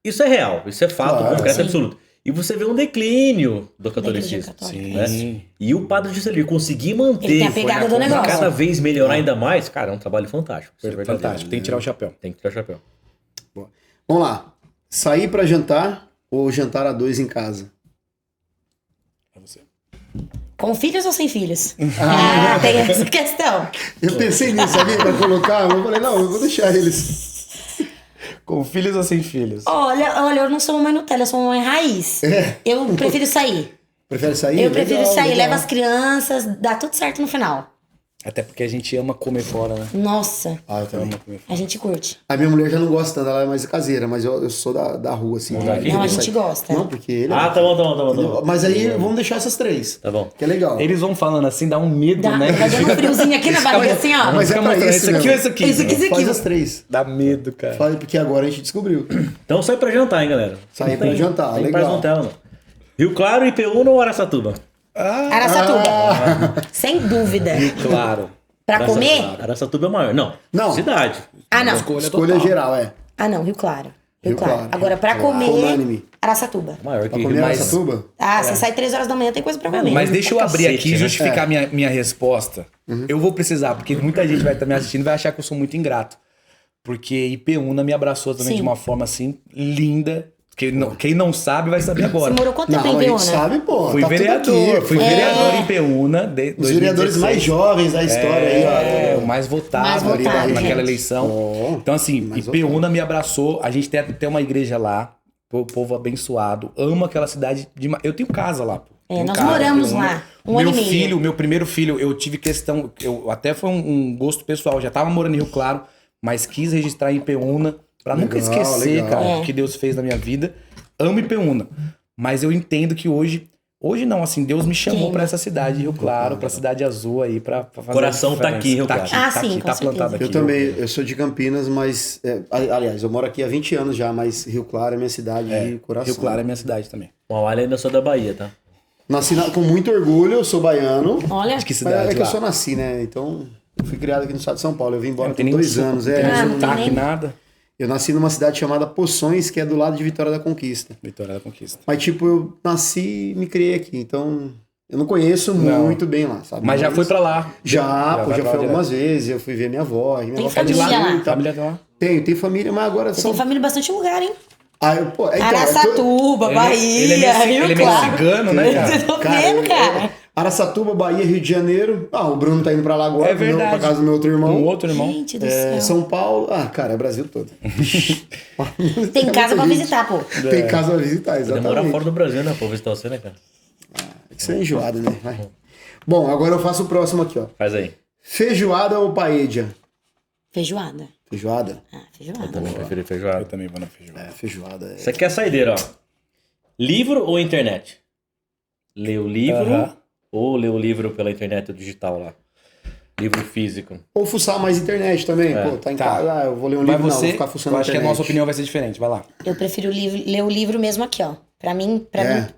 Isso é real, isso é fato, Claro, concreto sim. absoluto. E você vê um declínio do Da Igreja catolicismo. Católica. Sim. Né? E o Padre Juscelino conseguir manter Ele tem a pegada do e negócio. cada vez melhorar ainda mais, cara, é um trabalho fantástico. Isso é verdadeiro. Fantástico. Tem que tirar o chapéu. Tem que tirar o chapéu. Vamos lá. Sair pra jantar ou jantar a 2 em casa? É você. Com filhos ou sem filhos? Tem essa questão. Eu pensei nisso, sabia? Pra colocar, eu falei, não, eu vou deixar eles. Com filhos ou sem filhos? Olha, eu não sou mamãe Nutella, eu sou mamãe raiz. Eu prefiro sair. Prefere sair? Eu prefiro Legal, sair, legal. leva as crianças, dá tudo certo no final. Até porque a gente ama comer fora, né? Nossa, Ah, eu também. Ama comer fora. a gente curte. A minha mulher já não gosta tanto, ela é mais caseira, mas eu sou da rua, assim. daqui? Não, a gente gosta. Não, porque ele é... Ah, tá bom. Mas aí vamos deixar essas 3. Tá bom. Que é legal. Eles vão falando assim, dá um medo, Dá, né? vai dando um friozinho aqui na barriga, assim, ó. Mas é Fica pra mostrando isso isso aqui mesmo. ou isso aqui? Isso aqui, isso aqui. Faz as 3. Dá medo, cara. Faz, porque agora a gente descobriu. Então sai pra jantar, hein, galera. Sair pra jantar, Tem legal. paz Nutella, mano. Rio Claro, IPUNA ou Araçatuba? Araçatuba. Sem dúvida. Claro. Pra comer? Araçatuba é maior. Não. Não. Cidade. Ah, não. Escolha geral, é. Ah, não, Rio Claro. Rio Claro. Agora, pra comer, Unânime. Araçatuba. Maior Pra que comer Rio. mais- Araçatuba? Ah, você sai 3 horas da manhã, tem coisa pra comer. Mas deixa eu abrir cacete, aqui e né? justificar minha resposta. Eu vou precisar, porque muita gente vai estar me assistindo e vai achar que eu sou muito ingrato. porque Ipeúna me abraçou também de uma forma assim linda. Quem não sabe vai saber agora. Você morou quanto tempo em Ipeúna? A gente sabe, pô. Fui vereador, vereador em Ipeúna. Os vereadores mais jovens da história aí, ó. O mais votado ali naquela eleição. Então, assim, Ipeúna me abraçou. A gente tem uma igreja lá, o povo abençoado. Amo aquela cidade demais. Eu tenho casa lá, pô. Nós moramos lá. Meu primeiro filho, eu tive questão. Até foi um gosto pessoal. Eu já tava morando em Rio Claro, mas quis registrar em Ipeúna. Pra nunca esquecer, cara, o que Deus fez na minha vida. Amo Ipeúna. Mas eu entendo que hoje não, assim, Deus me chamou pra essa cidade, Rio Claro, pra Cidade Azul aí, pra fazer o coração tá aqui, Rio Claro. Tá plantado aqui. Eu também, eu sou de Campinas, mas... aliás, eu moro aqui há 20 anos já, mas Rio Claro é minha cidade de coração. Rio Claro é minha cidade também. Bom, olha, ainda sou da Bahia, tá? Nasci com muito orgulho, eu sou baiano. Olha. De que cidade? É que eu só nasci, né? Então, eu fui criado aqui no estado de São Paulo. Eu vim embora com 2 anos. Não tem sotaque, nada. Eu nasci numa cidade chamada Poções, que é do lado de Vitória da Conquista. Vitória da Conquista. Mas, tipo, eu nasci e me criei aqui. Então, eu não conheço muito bem lá, sabe? Mas já foi pra lá. Já fui algumas vezes. Eu fui ver minha avó. Minha avó família de lá. Família lá? Tem família, mas agora Tem família em bastante lugar, hein? Araçatuba, Bahia, Rio Ele é Claro. meio cigano, né, cara? Tô vendo, cara. Araçatuba, Bahia, Rio de Janeiro. O Bruno tá indo pra lá agora. É verdade. Pra casa do meu outro irmão. Um outro irmão. Gente do céu. São Paulo. Cara, é Brasil todo. Tem casa pra visitar, pô. Tem casa pra visitar, exatamente. Demorar fora do Brasil, né, pô? Visitar você, né, cara? É que você é enjoado, né? Vai. Bom, agora eu faço o próximo aqui, ó. Faz aí. Feijoada ou paella? Feijoada. Feijoada? Feijoada. Eu também prefiro feijoada. Eu também vou na feijoada. Feijoada. Você quer saideira, ó. Livro ou internet? Ler o livro ou ler o livro pela internet ou digital lá? Livro físico. Ou fuçar mais internet também. Pô, tá em casa. Eu vou ler um livro, não, vou ficar fuçando eu na acho que internet. a nossa opinião vai ser diferente. Vai lá. Eu prefiro ler o livro mesmo aqui, ó. Pra mim,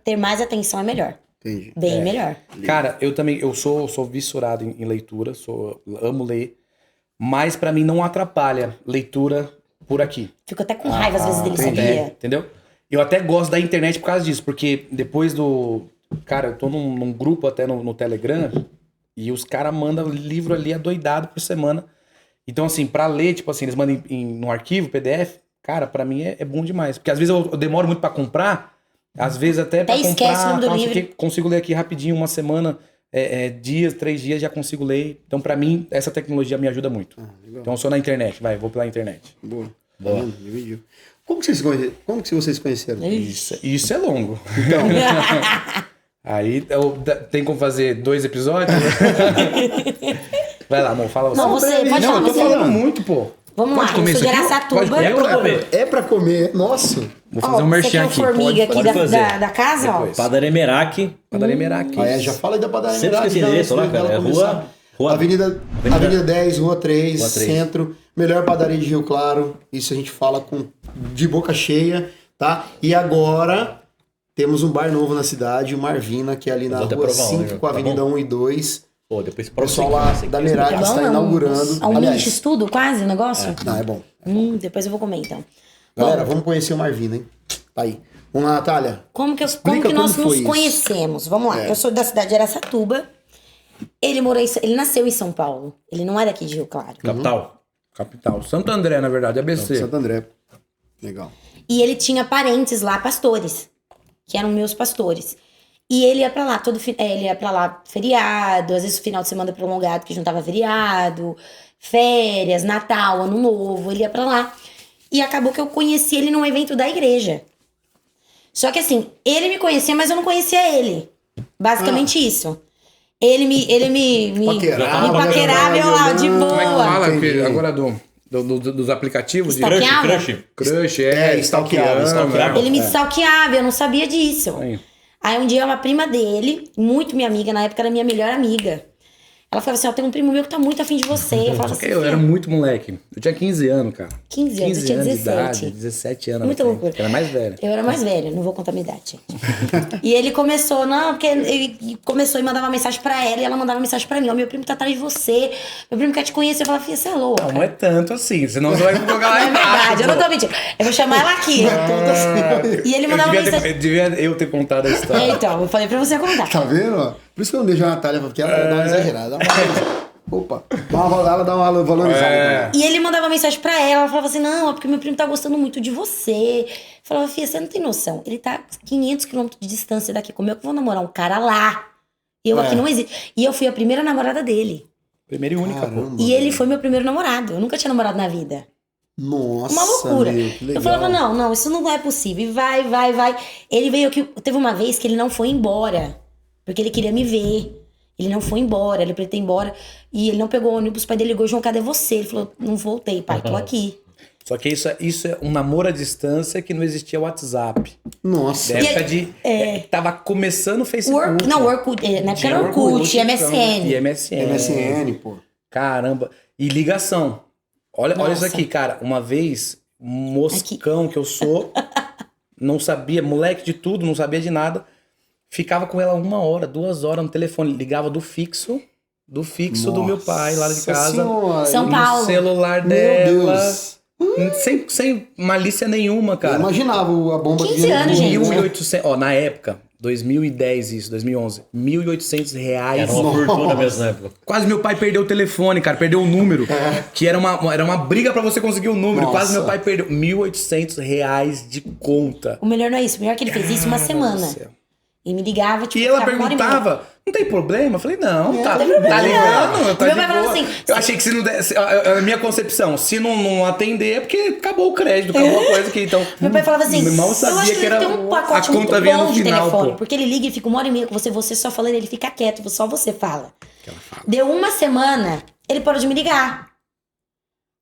ter mais atenção é melhor. Entendi. Bem melhor. Cara, eu também, eu sou vissurado em leitura, amo ler, mas pra mim não atrapalha leitura por aqui. Fico até com raiva às vezes dele, sabia? Entendeu? Eu até gosto da internet por causa disso, porque depois Cara, eu tô num grupo até no Telegram, e os caras mandam livro ali adoidado por semana. Então, assim, pra ler, tipo assim, eles mandam num arquivo, PDF, cara, pra mim é bom demais. Porque às vezes eu demoro muito pra comprar, às vezes até pra esquece o nome do comprar, livro. consigo ler aqui rapidinho, uma semana, 3 dias já consigo ler. Então, pra mim, essa tecnologia me ajuda muito. Então, eu sou na internet, vou pela internet. Boa. Dividiu. Como que vocês conheceram? Isso é longo. Então, aí tem como fazer 2 episódios? Vai lá, amor, fala você. Não, você pode falar. Eu tô falando muito, pô. Vamos lá, eu sou de Araçatuba. É pra comer. Nossa. Vou fazer um merchan aqui. Você quer formiga Pode aqui fazer. da casa, ó? Padaria Meraki. Padaria Meraki. Já fala aí da padaria. Sempre esqueci endereço lá, cara. É rua... Avenida 10, Rua 3, Centro. Melhor padaria de Rio Claro. Isso a gente fala de boca cheia, tá? E agora temos um bar novo na cidade, o Marvina, que é ali na Rua 5 com a Avenida 1 e 2. Pô, depois O pessoal lá da Meraki está inaugurando. É um mini x-tudo quase o negócio? Não, é bom. Depois eu vou comer, então. Galera, vamos conhecer o Marvina, hein? Tá aí. Vamos lá, Natália. Como que nós nos conhecemos? Vamos lá. Eu sou da cidade de Araçatuba. Ele nasceu em São Paulo. Ele não é daqui de Rio Claro. Capital. Santo André, na verdade, ABC. Santo André. Legal. E ele tinha parentes lá, pastores, que eram meus pastores. E ele ia pra lá, ele ia pra lá feriado, às vezes final de semana prolongado, que juntava feriado, férias, Natal, Ano Novo, ele ia pra lá. E acabou que eu conheci ele num evento da igreja. Só que assim, ele me conhecia, mas eu não conhecia ele. Basicamente isso. Ele me paquerava, eu lá, de boa. Como é que fala agora dos aplicativos? Crush, stalkeava. Ele me stalkeava, eu não sabia disso. Aí um dia uma prima dele, muito minha amiga, na época era minha melhor amiga. Ela falava assim, tem um primo meu que tá muito afim de você. Eu falava assim, eu era muito moleque. Eu tinha 15 anos, cara. 15 anos, eu tinha 17. De idade, 17 anos. Muita loucura. Era mais velho. Eu era mais velha, não vou contar minha idade, gente. E ele começou, porque ele começou e mandava mensagem pra ela, e ela mandava mensagem pra mim, meu primo tá atrás de você, meu primo quer te conhecer. Eu falava, filha, você é louca. Não é tanto assim, senão você vai colocar lá embaixo. É verdade, eu não tô mentindo. Eu vou chamar ela aqui. E ele mandava mensagem. Devia eu ter contado a história. Então, eu falei pra você contar. Tá vendo? Por isso que eu não deixo a Natália, porque ela dá uma exagerada. Opa, dá uma rodada, dá uma valorizada. E ele mandava mensagem pra ela falava assim, não, é porque meu primo tá gostando muito de você. Eu falava, filha, você não tem noção. Ele tá 500 quilômetros de distância daqui. Como é que eu vou namorar um cara lá? E eu aqui não existe. E eu fui a primeira namorada dele. Primeira e única. Caramba, E ele foi meu primeiro namorado. Eu nunca tinha namorado na vida. Nossa, Uma loucura. meu, que legal. Eu falava, não, isso não é possível. E vai. Ele veio aqui. Teve uma vez que ele não foi embora. Porque ele queria me ver. Ele não foi embora, ele pretendeu ir embora. E ele não pegou o ônibus, o pai dele ligou, João, cadê você? Ele falou, não voltei, pai, tô aqui. Só que isso é um namoro à distância que não existia WhatsApp. Nossa. Da época tava começando o Facebook. Orkut. Na época era Orkut, MSN. E MSN. MSN, pô. Caramba. E ligação. Olha isso aqui, cara. Uma vez, moscão que eu sou, não sabia, moleque de tudo, não sabia de nada. Ficava com ela 1 hora, 2 horas no telefone. Ligava do fixo do meu pai lá de casa. Senhora. São Paulo. No celular Meu dela. Deus. Sem malícia nenhuma, cara. Eu imaginava a bomba 15 anos, gente. 1.800, na época, 2010 isso, 2011, R$1.800. Era uma fortuna mesmo na época. Quase meu pai perdeu o telefone, cara, perdeu o número, que era uma briga pra você conseguir o número. Nossa. Quase meu pai perdeu R$1.800 de conta. O melhor não é isso, o melhor é que ele fez isso uma semana. do céu. E me ligava, tipo, E ela ficava 1 hora e meia. perguntava, não tem problema? Eu falei, não, tá tem problema, ligando, tá Meu de pai falava boa. assim, Eu achei que se não desse, a minha concepção, se não atender é porque acabou o crédito, acabou a coisa que então... Meu pai falava assim, mal eu acho sabia que que ele era tem um pacote a muito conta vinha bom no de final, telefone. pô. Porque ele liga e fica 1 hora e meia com você só falando, ele fica quieto, só você fala. Deu 1 semana, ele parou de me ligar.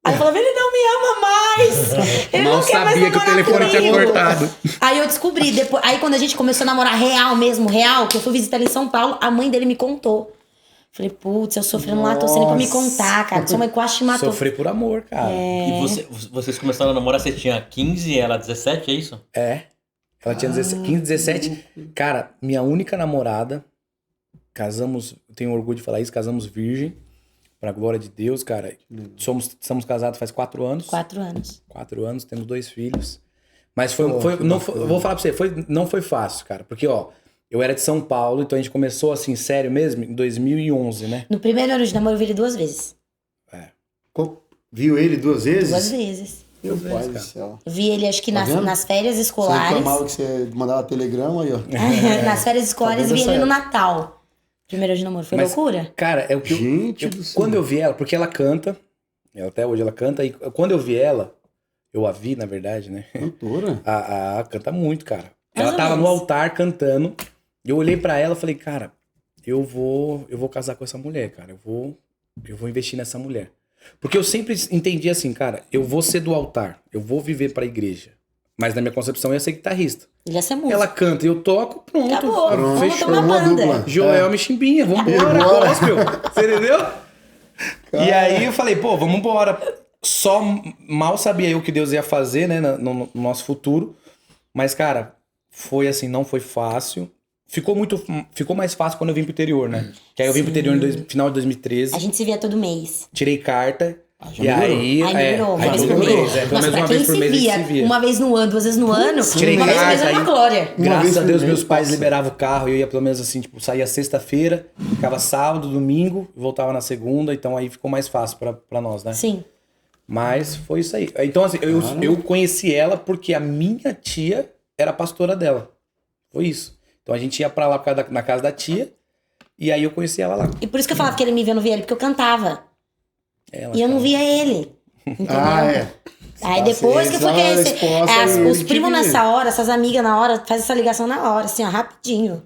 Aí eu falava, ele não me ama mais. Ele Mal não quer mais sabia que o namorar telefone tinha comigo. cortado. Aí eu descobri, depois, aí quando a gente começou a namorar real mesmo, que eu fui visitar ele em São Paulo, a mãe dele me contou. Falei, putz, eu sofrendo lá, tô sendo pra me contar, cara. Sua mãe quase te matou. Sofri por amor, cara. E vocês começaram a namorar, você tinha 15 e ela 17, é isso? Ela tinha 15, 17. Cara, minha única namorada, casamos, tenho orgulho de falar isso, casamos virgem, pra glória de Deus, cara. Somos casados faz 4 anos. 4 anos. 4 anos, temos 2 filhos. Mas vou falar pra você, não foi fácil, cara. Porque, ó, eu era de São Paulo, então a gente começou assim, sério mesmo, em 2011, né? No primeiro ano de namoro eu vi ele 2 vezes. Viu ele 2 vezes? 2 vezes. Meu pai vezes, do cara. céu. Eu vi ele, acho que Tá vendo? nas férias Você escolares. reclamava que você mandava telegrama aí, ó. Nas férias escolares Tá vi vendo ele no essa Natal. Primeiro ano de namoro. Foi Mas, loucura? Cara, é o que Gente do céu. quando eu vi ela, porque ela canta, até hoje ela canta, e quando eu vi ela, eu a vi, na verdade, né? Cantora. Canta muito, cara. Mais Ela ou tava no menos. altar cantando, e eu olhei pra ela e falei, cara, eu vou casar com essa mulher, cara. Eu vou investir nessa mulher. Porque eu sempre entendi assim, cara, eu vou ser do altar, eu vou viver pra igreja. Mas na minha concepção eu ia ser guitarrista. Ele ia ser músico. Ela canta e eu toco, pronto. Acabou. Vamos Fechou. montar uma banda. dupla. Joel Michimbinha, vambora, Bora. gospel. Você entendeu? E aí eu falei, pô, vamos embora. Só mal sabia eu o que Deus ia fazer, né, no nosso futuro. Mas, cara, foi assim, não foi fácil. Ficou mais fácil quando eu vim pro interior, né? Que aí eu vim pro interior no final de 2013. A gente se via todo mês. Tirei carta. já E aí... Aí melhorou, uma vez por melhorou. mês. Pelo Nossa, menos pra uma quem vez por se mês a gente via, se via. uma vez no ano, 2 vezes no ano, tirei uma vez por mês carta, era uma aí- glória. Uma Graças vez a por Deus, mês, meus pais passa. liberavam o carro. Eu ia pelo menos assim, tipo, saía sexta-feira, ficava sábado, domingo, voltava na segunda. Então aí ficou mais fácil pra nós, né? Sim. Mas foi isso aí. Então, assim, eu conheci ela porque a minha tia era pastora dela. Foi isso. Então a gente ia pra lá na casa da tia. E aí eu conheci ela lá. E por isso que eu falava que ele me via, eu não via ele, porque eu cantava. Ela, E eu não cara. via ele. Entendeu? É. Aí Tá, depois você que foi dá uma conhecer. resposta É, aí, os ele primos te via. nessa hora, essas amigas na hora, faz essa ligação na hora, assim, ó, rapidinho.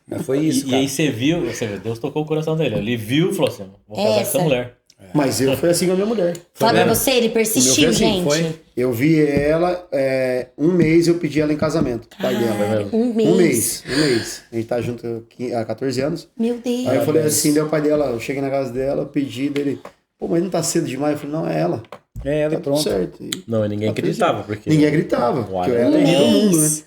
Mas foi isso, E cara. aí você viu, Deus tocou o coração dele. Ele viu e falou assim: vou casar com essa Essa. mulher. Mas eu fui assim com a minha mulher. Fala pra mesmo? você, ele persistiu, O meu foi assim, gente. foi? Eu vi ela, 1 mês eu pedi ela em casamento. Pai dela. Um mês. 1 mês. 1 mês. A gente tá junto há 14 anos. Meu Deus. Aí eu falei assim, daí o pai dela, eu cheguei na casa dela, eu pedi dele, pô, mas não tá cedo demais? Eu falei, não, é ela. É, ela Tá e tudo pronto. certo. E Não, e ninguém tá tudo acreditava, certo. porque. Ninguém acreditava, Uai, porque eu era Um terrível do mundo, né? mês.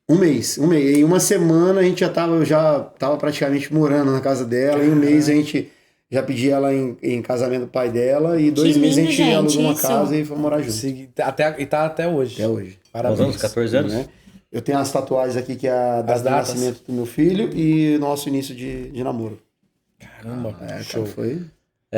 1 mês. Em 1 semana a gente eu já tava praticamente morando na casa dela. Em 1 mês a gente já pedi ela em casamento do pai dela. E 2 Que meses a lindo, gente alugou gente, uma isso. casa e foi morar junto. E tá até hoje. Até hoje. Parabéns. Quantos anos? 14 anos? Né? Eu tenho as tatuagens aqui, que é a data As de datas. nascimento do meu filho e nosso início de namoro. Caramba, Cara, show. foi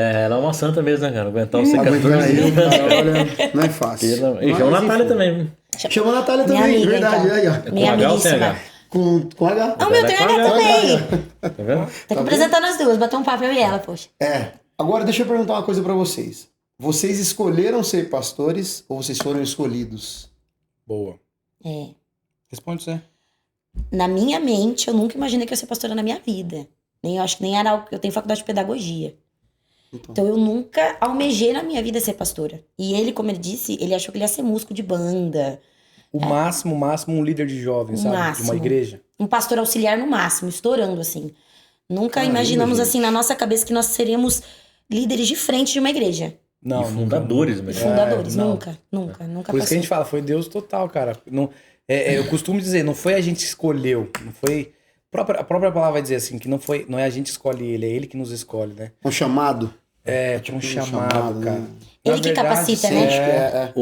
Ela é uma santa mesmo, né, cara? Aguentar os Aguentar 14 aí, anos. olha, não é fácil. E chama a Natália também. Chama a Natália Minha também, amiga, verdade. então. Aí, ó. Minha Com H ou sem amiguíssima. H? Com H. Ah, o meu tem Com H H. também. Tá vendo? Tem que apresentar nós duas, bater um papo eu e ela, poxa. Agora deixa eu perguntar uma coisa pra vocês. Vocês escolheram ser pastores ou vocês foram escolhidos? Boa. Responde você. Na minha mente, eu nunca imaginei que eu ia ser pastora na minha vida. Eu acho que nem era algo. Eu tenho faculdade de pedagogia. Então eu nunca almejei na minha vida ser pastora. E ele, como ele disse, ele achou que ele ia ser músico de banda. O máximo, um líder de jovens, sabe? máximo. De uma igreja. Um pastor auxiliar no máximo, estourando assim. Nunca imaginamos gente. assim na nossa cabeça que nós seríamos líderes de frente de uma igreja. Não, E fundadores, mas Fundadores, não. nunca Por isso passou. que a gente fala, foi Deus total, cara. Não, eu costumo dizer, não foi a gente que escolheu, não foi... A própria palavra vai dizer assim, que não é a gente que escolhe ele, é ele que nos escolhe, né? Um chamado? Tipo um chamado, cara. né? Ele Na que verdade, capacita, sim, né?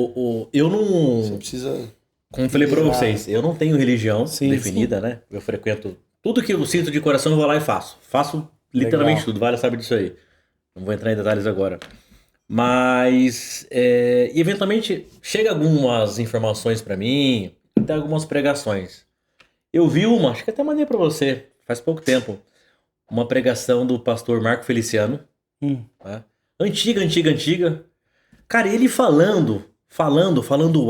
eu não... Você precisa... Como eu falei pra vocês, eu não tenho religião Sim, definida, né? Eu frequento tudo que eu sinto de coração, eu vou lá e faço. Faço literalmente tudo, Vale sabe disso aí. Não vou entrar em detalhes agora. Mas, eventualmente, chega algumas informações pra mim, até algumas pregações. Eu vi uma, acho que até mandei pra você, faz pouco tempo, uma pregação do pastor Marco Feliciano. Tá? Antiga. Cara, ele falando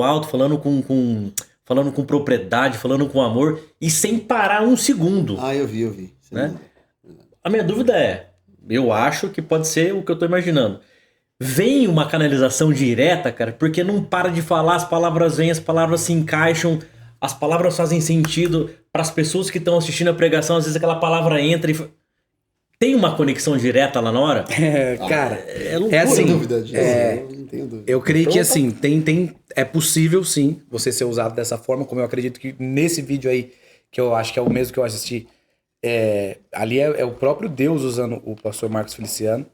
alto, falando com propriedade, falando com amor e sem parar um segundo. Ah, eu vi. Né? A minha dúvida é, eu acho que pode ser o que eu tô imaginando. Vem uma canalização direta, cara, porque não para de falar, as palavras vêm, as palavras se encaixam, as palavras fazem sentido para as pessoas que estão assistindo a pregação, às vezes aquela palavra entra e... Tem uma conexão direta lá na hora? Cara, loucura. Sem assim, dúvida disso. Eu não tenho dúvida. eu creio que assim, é possível sim você ser usado dessa forma, como eu acredito que nesse vídeo aí, que eu acho que é o mesmo que eu assisti, ali é o próprio Deus usando o pastor Marcos Feliciano.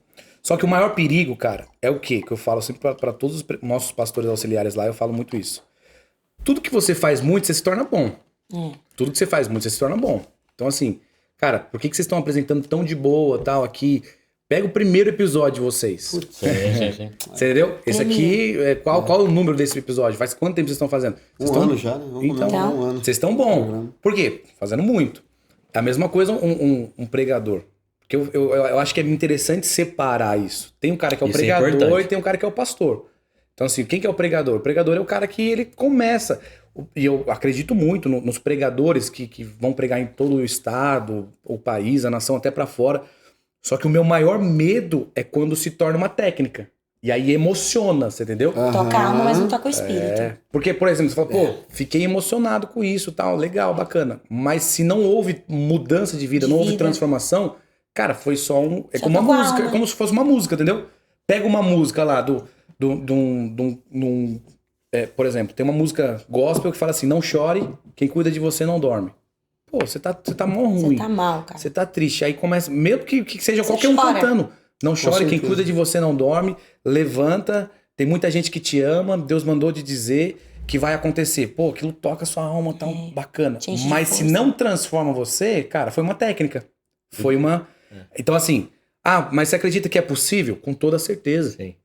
Só que o maior perigo, cara, é o quê? Que eu falo sempre para todos os nossos pastores auxiliares lá, eu falo muito isso. Tudo que você faz muito, você se torna bom. Tudo que você faz muito, você se torna bom. Então assim, cara, por que vocês estão apresentando tão de boa, tal, aqui? Pega o primeiro episódio de vocês. Sim. Você entendeu? Esse aqui, qual é o número desse episódio? Faz quanto tempo vocês estão fazendo? Um ano já, né? Vamos comemorar um ano. Vocês estão bom. Por quê? Fazendo muito. É a mesma coisa um pregador. Porque eu acho que é interessante separar isso. Tem um cara que é o pregador e tem um cara que é o pastor. Então assim, quem que é o pregador? O pregador é o cara que ele começa... E eu acredito muito nos pregadores que vão pregar em todo o estado, o país, a nação, até pra fora. Só que o meu maior medo é quando se torna uma técnica. E aí emociona, você entendeu? Toca a alma, mas não toca o espírito. Porque, por exemplo, você fala, pô, fiquei emocionado com isso, tal, legal, bacana. Mas se não houve mudança de vida, não houve transformação, cara, foi só um... É como uma música, é como se fosse uma música, entendeu? Pega uma música lá por exemplo, tem uma música gospel que fala assim, não chore, quem cuida de você não dorme. Pô, você tá mó ruim. Você tá mal, cara. Você tá triste. Aí começa, mesmo que seja qualquer um cantando. Não chore, quem cuida de você não dorme. Levanta, tem muita gente que te ama, Deus mandou de dizer que vai acontecer. Pô, aquilo toca sua alma, tá bacana. Mas se não transforma você, cara, foi uma técnica. Foi uma... Então assim, mas você acredita que é possível? Com toda certeza. Sim.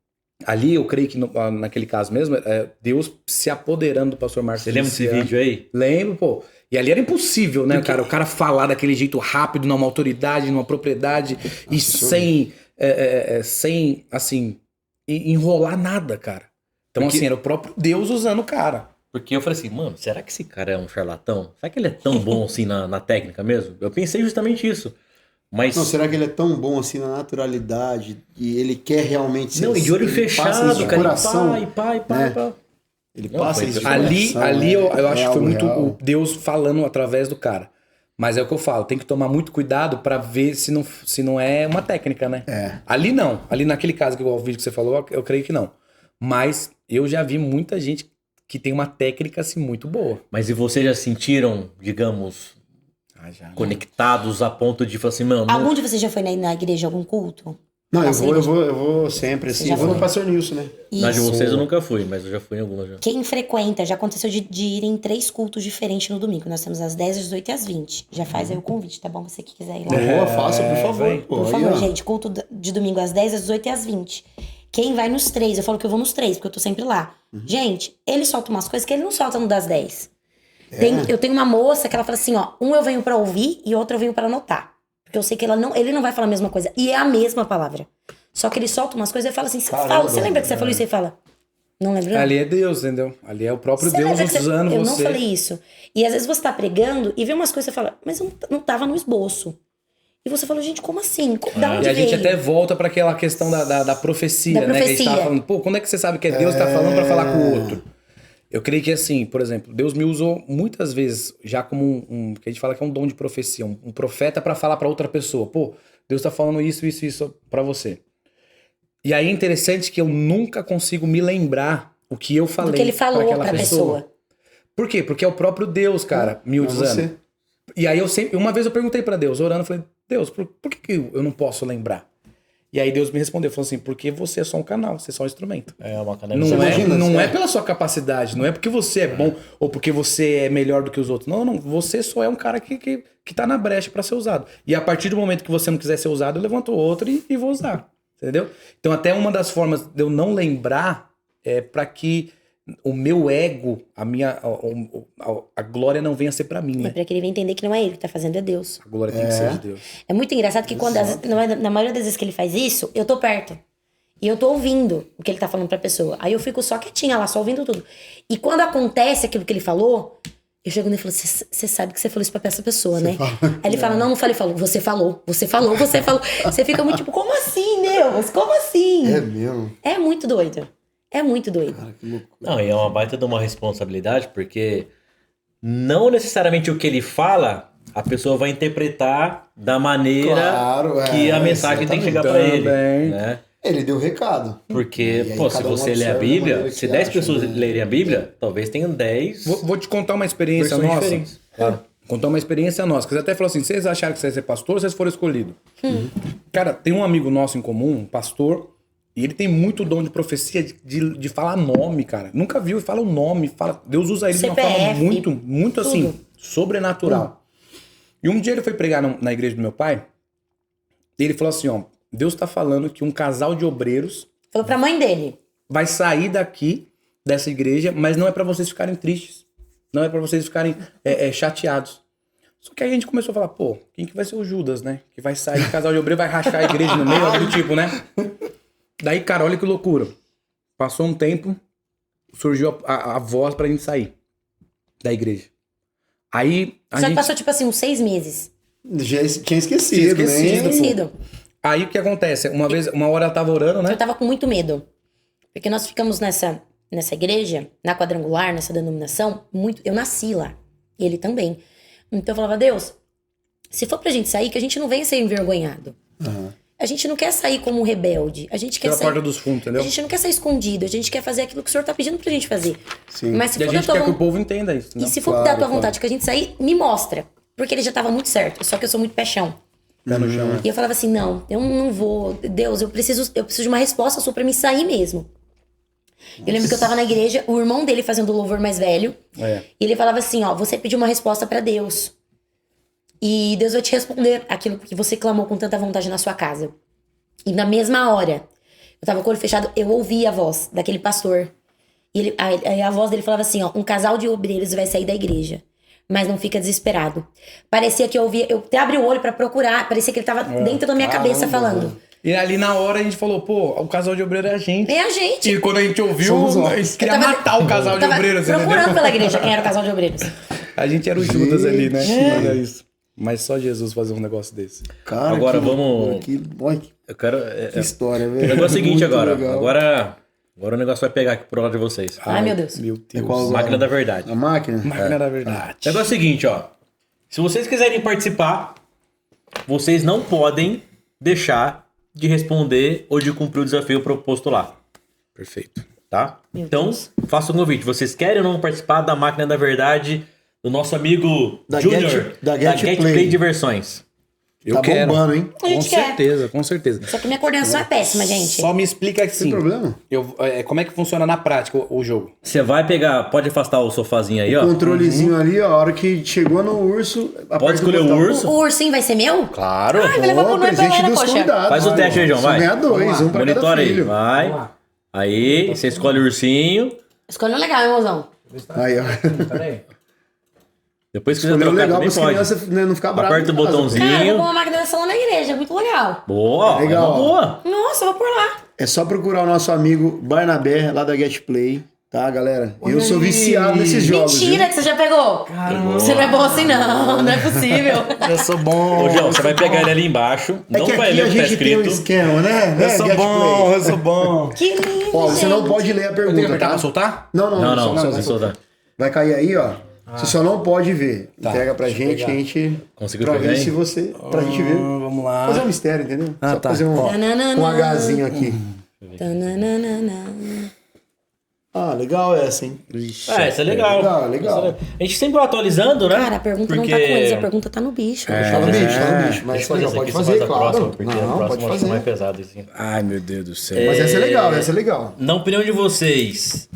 Ali eu creio que naquele caso mesmo, Deus se apoderando do pastor Marcos. Você lembra desse vídeo aí? Lembro, pô. E ali era impossível, né, cara? O cara falar daquele jeito rápido, numa autoridade, numa propriedade, e sem, assim, enrolar nada, cara. Então, assim, era o próprio Deus usando o cara. Porque eu falei assim, mano, será que esse cara é um charlatão? Será que ele é tão bom assim na técnica mesmo? Eu pensei justamente isso. Mas... Não, será que ele é tão bom assim na naturalidade e ele quer realmente ser... Não, e de olho fechado, cara, coração, e pá. Ele passa isso de Ali eu acho que foi muito real. o Deus falando através do cara. Mas é o que eu falo, tem que tomar muito cuidado pra ver se não é uma técnica, né? Ali não. Ali naquele caso, igual o vídeo que você falou, eu creio que não. Mas eu já vi muita gente que tem uma técnica assim muito boa. Mas e vocês já sentiram, digamos... Já, conectados a ponto de falar assim, mano... Algum de vocês já foi na igreja, algum culto? Não, eu vou sempre, assim. Eu vou no Pastor Nilson, né? Na de vocês eu nunca fui, mas eu já fui em algumas já. Quem frequenta, já aconteceu de ir em 3 cultos diferentes no domingo. Nós temos às 10, às 18 e às 20. Já faz aí o convite, tá bom? Você que quiser ir lá. Boa, faça, por favor. Por favor, gente. Culto de domingo às 10, às 18 e às 20. Quem vai nos 3, eu falo que eu vou nos 3, porque eu tô sempre lá. Gente, ele solta umas coisas que ele não solta no das 10. Eu tenho uma moça que ela fala assim, ó, um eu venho pra ouvir e outro eu venho pra anotar. Porque eu sei que ele não vai falar a mesma coisa. E é a mesma palavra. Só que ele solta umas coisas e fala assim, você lembra que você falou isso? Você fala, não lembra? Ali é Deus, entendeu? Ali é o próprio Deus usando você. Eu não falei isso. E às vezes você tá pregando e vê umas coisas e você fala, mas eu não tava no esboço. E você fala, gente, como assim? Da onde e a veio? gente até volta pra aquela questão da profecia, né? Que a gente tava falando, pô, quando é que você sabe que é Deus que tá falando pra falar com o outro? Eu creio que assim, por exemplo, Deus me usou muitas vezes já como que a gente fala que é um dom de profecia, um profeta pra falar pra outra pessoa. Pô, Deus tá falando isso pra você. E aí é interessante que eu nunca consigo me lembrar o que eu falei do que ele falou pra aquela pra pessoa. Por quê? Porque é o próprio Deus, cara, me usando. E aí uma vez eu perguntei pra Deus, orando, eu falei, Deus, por que eu não posso lembrar? E aí Deus me respondeu, falou assim, porque você é só um canal, você é só um instrumento. É uma canalização. Não é pela sua capacidade, não é porque você é bom ou porque você é melhor do que os outros. Não, você só é um cara que tá na brecha pra ser usado. E a partir do momento que você não quiser ser usado, eu levanto outro e vou usar. Entendeu? Então até uma das formas de eu não lembrar é pra que o meu ego, a glória não venha ser pra mim, né? É pra que ele venha entender que não é ele que tá fazendo, é Deus. A glória tem que ser de Deus. É muito engraçado que quando, na maioria das vezes que ele faz isso, eu tô perto. E eu tô ouvindo o que ele tá falando pra pessoa. Aí eu fico só quietinha lá, só ouvindo tudo. E quando acontece aquilo que ele falou, eu chego nele e falo, você sabe que você falou isso pra essa pessoa, né? Aí ele fala, não falei, você falou. Você fica muito tipo, como assim, Deus? Como assim? É mesmo? É muito doido. É muito doido. Cara, que loucura. Não, e é uma baita de uma responsabilidade, porque não necessariamente o que ele fala, a pessoa vai interpretar da maneira que a mensagem tem que chegar pra ele. Né? Ele deu recado. Porque, se você ler a Bíblia, se 10 pessoas lerem a Bíblia, talvez tenham 10. Vou te contar uma experiência nossa. Diferentes. Claro. Contar uma experiência nossa. Que você até falou assim: vocês acharam que você ia ser pastor, vocês foram escolhidos. Cara, tem um amigo nosso em comum, um pastor, e ele tem muito dom de profecia, de falar nome, cara. Nunca viu, fala o nome, Deus usa ele CPF, de uma forma muito assim, sobrenatural. E um dia ele foi pregar na igreja do meu pai, e ele falou assim: ó, Deus tá falando que um casal de obreiros Falou pra mãe dele. vai sair daqui, dessa igreja, mas não é pra vocês ficarem tristes. Não é pra vocês ficarem chateados. Só que aí a gente começou a falar, pô, quem que vai ser o Judas, né? Que vai sair, casal de obreiro, vai rachar a igreja no meio, algo do tipo, né? Daí, cara, olha que loucura. Passou um tempo, surgiu a voz pra gente sair da igreja. Aí a Só que gente... passou, tipo assim, uns 6 meses. Já tinha esquecido, né? Aí o que acontece? Uma hora ela tava orando, né? Eu tava com muito medo. Porque nós ficamos nessa igreja, na quadrangular, nessa denominação, eu nasci lá. E ele também. Então eu falava, Deus, se for pra gente sair, que a gente não venha ser envergonhado. Uhum. A gente não quer sair como rebelde. A gente quer Pela sair... porta dos fundos, entendeu? A gente não quer sair escondido. A gente quer fazer aquilo que o Senhor tá pedindo pra gente fazer. Sim. Mas se E a for gente da tua quer que o povo entenda isso. E se for da tua vontade que a gente sair, me mostra. Porque ele já tava muito certo. Só que eu sou muito pé chão. Pé no chão, né? E eu falava assim, não, eu não vou... Deus, eu preciso de uma resposta sua pra me sair mesmo. Eu lembro que eu tava na igreja, o irmão dele fazendo o louvor mais velho. E ele falava assim, ó, você pediu uma resposta pra Deus. E Deus vai te responder aquilo que você clamou com tanta vontade na sua casa. E na mesma hora, eu tava com o olho fechado, eu ouvi a voz daquele pastor. E a voz dele falava assim, ó, um casal de obreiros vai sair da igreja. Mas não fica desesperado. Parecia que eu ouvia, eu até abri o olho pra procurar, parecia que ele tava dentro da minha cabeça falando. E ali na hora a gente falou, pô, o casal de obreiro é a gente. É a gente. E quando a gente ouviu, a gente queria matar o casal de obreiros. Procurando pela igreja quem era o casal de obreiros. A gente era o Judas ali, né? Olha isso. Mas só Jesus fazer um negócio desse. Cara, agora vamos... Eu quero... Que história, velho. O negócio é o seguinte agora. Legal. Agora o negócio vai pegar aqui pro lado de vocês. Ai, meu Deus. Meu Deus. Qual Máquina da verdade. A máquina? Máquina da verdade. O negócio é o seguinte, ó. Se vocês quiserem participar, vocês não podem deixar de responder ou de cumprir o desafio proposto lá. Perfeito. Tá? Então, faça um convite. Vocês querem ou não participar da Máquina da Verdade do nosso amigo Da Júnior, da Get Play Diversões? Eu quero. Bombando, hein? A gente quer. Com certeza. Só que minha coordenação é péssima, gente. Só me explica assim. Tem problema? Como é que funciona na prática o jogo? Você vai pegar, pode afastar o sofazinho aí, ó. Controlezinho ali, ó, a hora que chegou no urso... Pode escolher o urso. O ursinho vai ser meu? Claro. Ai, vai levar pro Noé presente Pelé, dos poxa. convidados. Faz o teste aí, João, vai. Ganhar 2, um pra cada Monitora aí, filho. vai. Aí, você escolhe o ursinho. Escolheu legal, hein, mozão? Aí, ó. Peraí. Depois que você Escolheu trocar legal também para as pode. crianças, né, não ficar bravas. Aperta o em casa. botãozinho. Cara, eu vou pôr uma máquina dessa lá na igreja, é muito legal. Boa, Legal, é uma ó. boa. Nossa, eu vou por lá. É só procurar o nosso amigo Barnabé, lá da Get Play, tá, galera? Eu sou viciado nesses jogos. Mentira viu? que você já pegou. Você não é bom assim, não. Não é possível. Eu sou bom. Ô, João, você vai pegar ele ali embaixo. É Não que vai aqui ler a o que tá gente tem um escrito. esquema, né? Eu sou Get bom, Play. eu sou bom. Que lindo, Ó, você não gente. pode ler a Eu tenho que pergunta, apertar pra tá? soltar? Não, Não, só você soltar. vai cair aí, ó. Você só não pode ver. Tá, Entrega pra deixa eu gente, pegar. a gente... Conseguiu pra pegar ver aí? se você... Pra gente ver. Vamos lá. Fazer um mistério, entendeu? Ah, Só tá. fazer um Hzinho aqui. Tananana. Ah, legal essa, hein? Ixi, Isso é legal. Legal. A gente sempre vai atualizando, né? Cara, a pergunta não tá com eles, a pergunta tá no bicho. Tá no bicho. Mas Deixa eu fazer já esse pode aqui, você fazer, faz a claro. próxima, porque Não, a próxima pode eu acho mais fazer. pesado, assim. Ai, meu Deus do céu. Mas essa é legal. Na opinião de vocês,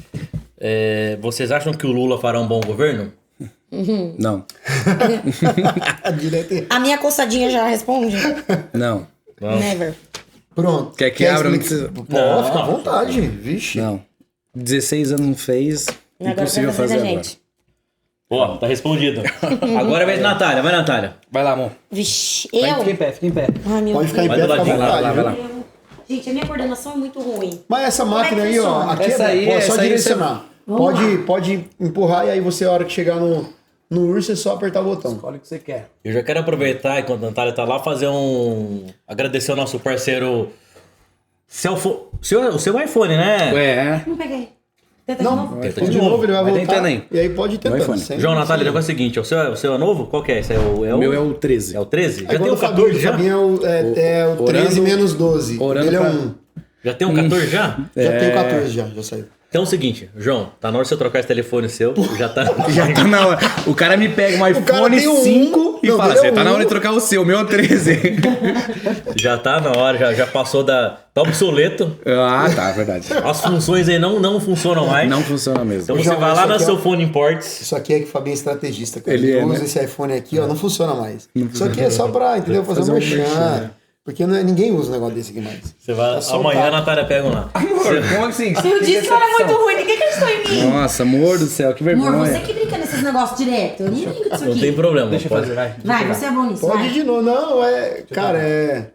vocês acham que o Lula fará um bom governo? Não. Direto. A minha coçadinha já responde? Não. Never. Pronto. Quer que abra? Não explicar? precisa. Pô, fica à vontade. Vixe. Não. 16 anos não fez. Agora Impossível vai fazer fazer da agora. gente. Ó, tá respondido. Agora é a vez da Natália. Vai, Natália. Vai lá, amor. Vixe, Fica em pé, fica em pé. Ai, meu Pode ficar em Deus. pé, Vai do fica à ladinho, vontade. vai lá. viu? Gente, a minha coordenação é muito ruim. Mas essa máquina que aí, ó, funciona? aqui Essa aí, pô, só essa aí direcionar. Pode empurrar e aí você, a hora que chegar no urso, é só apertar o botão. Olha o que você quer. Eu já quero aproveitar, enquanto a Natália tá lá, agradecer ao nosso parceiro... O seu iPhone, né? É. Não peguei. Tenta de Não, novo. Tenta de de novo, ele vai Vai voltar. tentando aí. E aí pode ir tentando. iPhone. sempre. João, Natália, o negócio é o seguinte, o seu é novo? Qual que é? Esse O meu é o 13. É o 13? Já Igual tem o do 14 já? Fabinho é o 13 Orando- menos 12. orando Ele é pra- um. Já tem o 14 já? Já tem o 14 já saiu. Então é o seguinte, João, tá na hora de você trocar esse telefone seu, já tá... Já tá na hora. O cara me pega um cara iPhone tem um 5 e não, fala: dele é você tá na um. hora de trocar o seu, o meu é o 13. Já tá na hora, já passou tá obsoleto. Ah, tá, verdade. As funções aí não funcionam mais. Não funciona mesmo. Então você João, vai lá isso na aqui seu é- Phone Imports. Isso aqui é que o Fabinho é estrategista, cara. Ele Ele é, usa né? esse iPhone aqui, ó, não funciona mais. Isso aqui é só pra, entendeu? Fazer um merchan. Porque ninguém usa um negócio desse aqui mais. Você vai, É só amanhã o a Natália pega um lá. Amor, como assim? Eu disse que era muito ruim, ninguém acreditou em mim. Nossa, amor do céu, que vergonha. Amor, você que brinca nesses negócios direto. Eu nem ligo disso Não aqui. tem problema. Deixa eu pode. fazer, vai. Vai, você é bom nisso, Pode vai. ir de novo. Não, cara,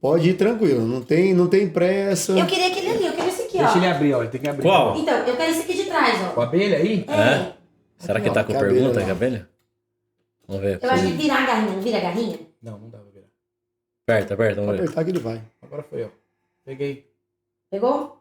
pode ir tranquilo. Não tem pressa. Eu queria aquele ali, eu queria esse aqui, ó. Deixa ele abrir, ó. Ele tem que abrir. Qual? Então, eu quero esse aqui de trás, Com a ó. abelha aí? É? Será que tá com Cabelo, pergunta, não. Cabelha? Vamos ver. Eu acho que virar a garrinha, não vira a garrinha? Não, não dá pra virar. Aperta, vamos ver. Apertar que ele vai. Agora foi, ó. Peguei. Pegou?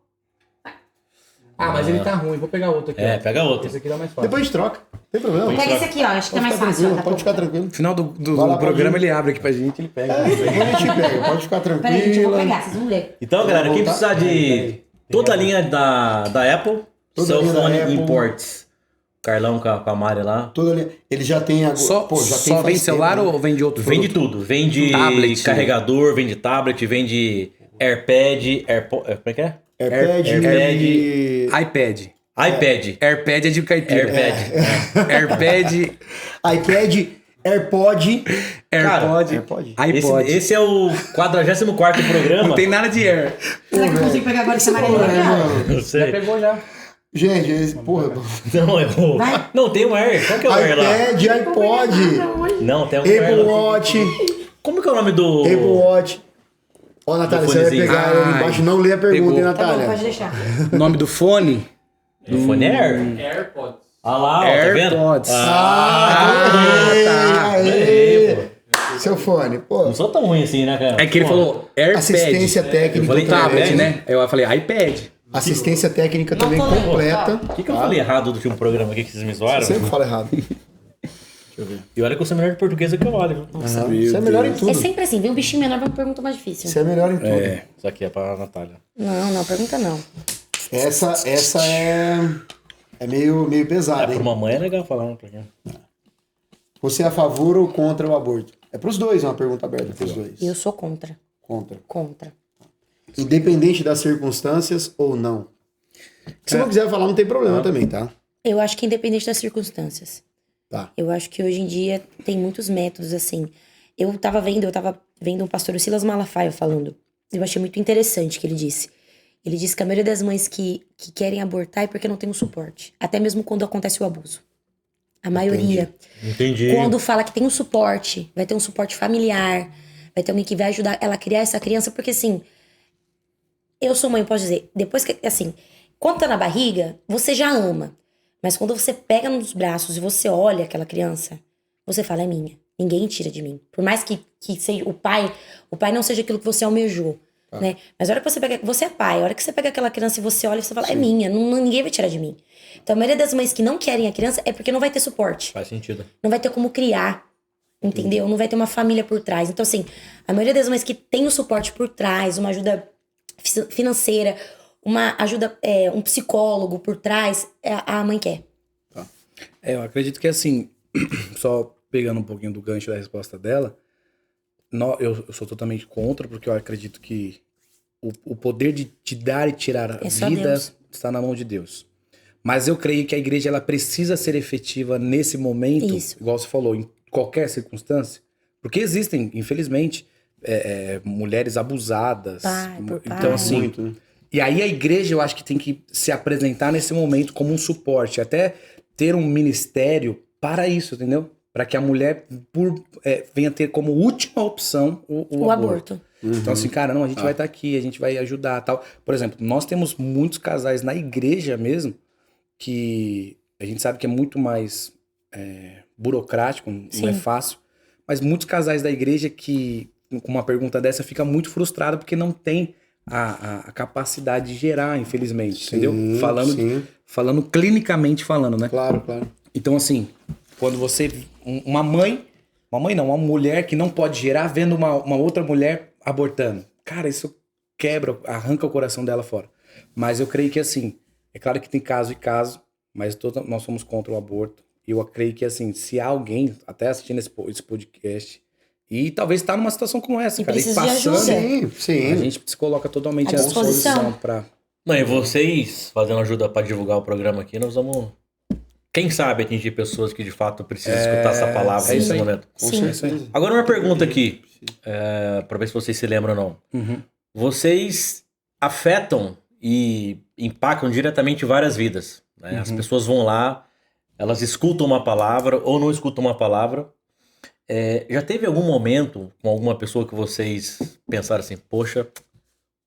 Ah, mas ele tá ruim. Vou pegar outro aqui. É, ó. pega outro. Esse aqui dá mais fácil. Depois a gente troca. Não tem problema. Pega esse aqui, ó, acho que é Pode mais ficar fácil. ó, tranquilo, tá pode bom. ficar tranquilo. No final do Vai lá, programa pode ir. ele abre aqui pra gente, ele pega. Depois a gente pega, pode ficar tranquilo. Peraí, gente, eu vou pegar, vocês vão ver. Então, galera, quem voltar? precisar de toda a linha da Apple, Toda a linha da Cellphone Apple. Imports. Carlão com a Mari lá. Toda ali. Ele já tem agora. Só, Pô, já tem só faz vende tempo, celular né? ou vende outro Vende produto? tudo. Vende Tablet. carregador, vende tablet, vende AirPad, AirPod, como é que é? AirPad, iPad. iPad. AirPad é de caipira. AirPad. AirPad, iPad, AirPod. AirPod, AirPod. iPod. Esse é o 44º programa. Não tem nada de Air. Será que eu consigo pegar agora esse amarelinho aqui, ó? Não sei. Pegou já. Gente, porra. Não, eu... Vai. Não, tem um Air. Qual que é o Air lá? iPad, iPod. Não, tem um Air Apple lá. Watch. Como que é o nome do... Apple Watch. Ó, Natália, você vai fonezinho. pegar ele embaixo. Não lê a pergunta, Pegou. hein, Tá bom, Natália? pode deixar. O nome do fone? Do fone Air? AirPods. Ah lá, ó, tá vendo? AirPods. tá. Aê, pô. Seu fone. Pô, Não sou tão ruim assim, né, cara? É que ele Pô, falou AirPad. assistência técnica. eu falei também. Tablet, né? Eu falei iPad. Assistência técnica também tô lendo, completa. O que eu falei errado do último programa aqui que vocês me zoaram? Sempre fala errado. E olha que eu sou melhor de português do que eu olho. Você é melhor em É tudo. sempre assim, vem um bichinho menor, vai uma pergunta mais difícil. Você é melhor em tudo. É. Isso aqui é pra Natália. Não, pergunta não. Essa é meio pesada, Pra hein? mamãe é legal falar, né? Porque... Você é a favor ou contra o aborto? É pros dois, é uma pergunta aberta pros dois. Eu sou contra. Contra. Independente das circunstâncias ou não. Se não quiser falar, não tem problema também, tá? Eu acho que independente das circunstâncias. Tá. Eu acho que hoje em dia tem muitos métodos, assim. Eu tava vendo o pastor Silas Malafaia falando. Eu achei muito interessante o que ele disse. Ele disse que a maioria das mães que querem abortar é porque não tem um suporte. Até mesmo quando acontece o abuso. A maioria. Entendi. Quando fala que tem um suporte, vai ter um suporte familiar, vai ter alguém que vai ajudar ela a criar essa criança, porque assim, eu sou mãe, posso dizer, depois que, assim, quando tá na barriga, você já ama. Mas quando você pega nos braços e você olha aquela criança, você fala, é minha. Ninguém tira de mim. Por mais que seja o pai não seja aquilo que você almejou, né? Mas a hora que você pega, você é pai, a hora que você pega aquela criança e você olha, você fala, é minha, ninguém vai tirar de mim. Então a maioria das mães que não querem a criança é porque não vai ter suporte. Faz sentido. Não vai ter como criar, entendeu? Não vai ter uma família por trás. Então assim, a maioria das mães que tem o suporte por trás, uma ajuda financeira, uma ajuda, um psicólogo por trás, a mãe quer. Eu acredito que assim, só pegando um pouquinho do gancho da resposta dela, eu sou totalmente contra, porque eu acredito que o poder de te dar e tirar a vida está na mão de Deus. Mas eu creio que a igreja ela precisa ser efetiva nesse momento, igual você falou, em qualquer circunstância, porque existem, infelizmente, mulheres abusadas. Então, assim, muito, né? E aí a igreja eu acho que tem que se apresentar nesse momento como um suporte, até ter um ministério para isso, entendeu? Para que a mulher venha ter como última opção o aborto. Então assim, cara, não, a gente vai estar aqui, a gente vai ajudar, tal. Por exemplo, nós temos muitos casais na igreja mesmo, que a gente sabe que é muito mais burocrático, não é fácil, mas muitos casais da igreja que, com uma pergunta dessa, fica muito frustrado porque não tem a capacidade de gerar, infelizmente, entendeu? Falando clinicamente falando, né? Claro, claro. Então, assim, quando você... Uma mulher que não pode gerar vendo uma outra mulher abortando. Cara, isso quebra, arranca o coração dela fora. Mas eu creio que, assim, é claro que tem caso e caso, mas nós somos contra o aborto. E eu creio que, assim, se há alguém até assistindo esse podcast e talvez tá numa situação como essa, cara, e passando, sim. A gente se coloca totalmente à disposição para... Mãe, vocês fazendo ajuda para divulgar o programa aqui, nós vamos, quem sabe, atingir pessoas que de fato precisam escutar essa palavra nesse momento. Sim. Agora uma pergunta aqui, para ver se vocês se lembram ou não. Uhum. Vocês afetam e impactam diretamente várias vidas, né? As pessoas vão lá, elas escutam uma palavra ou não escutam uma palavra. Já teve algum momento com alguma pessoa que vocês pensaram assim, poxa,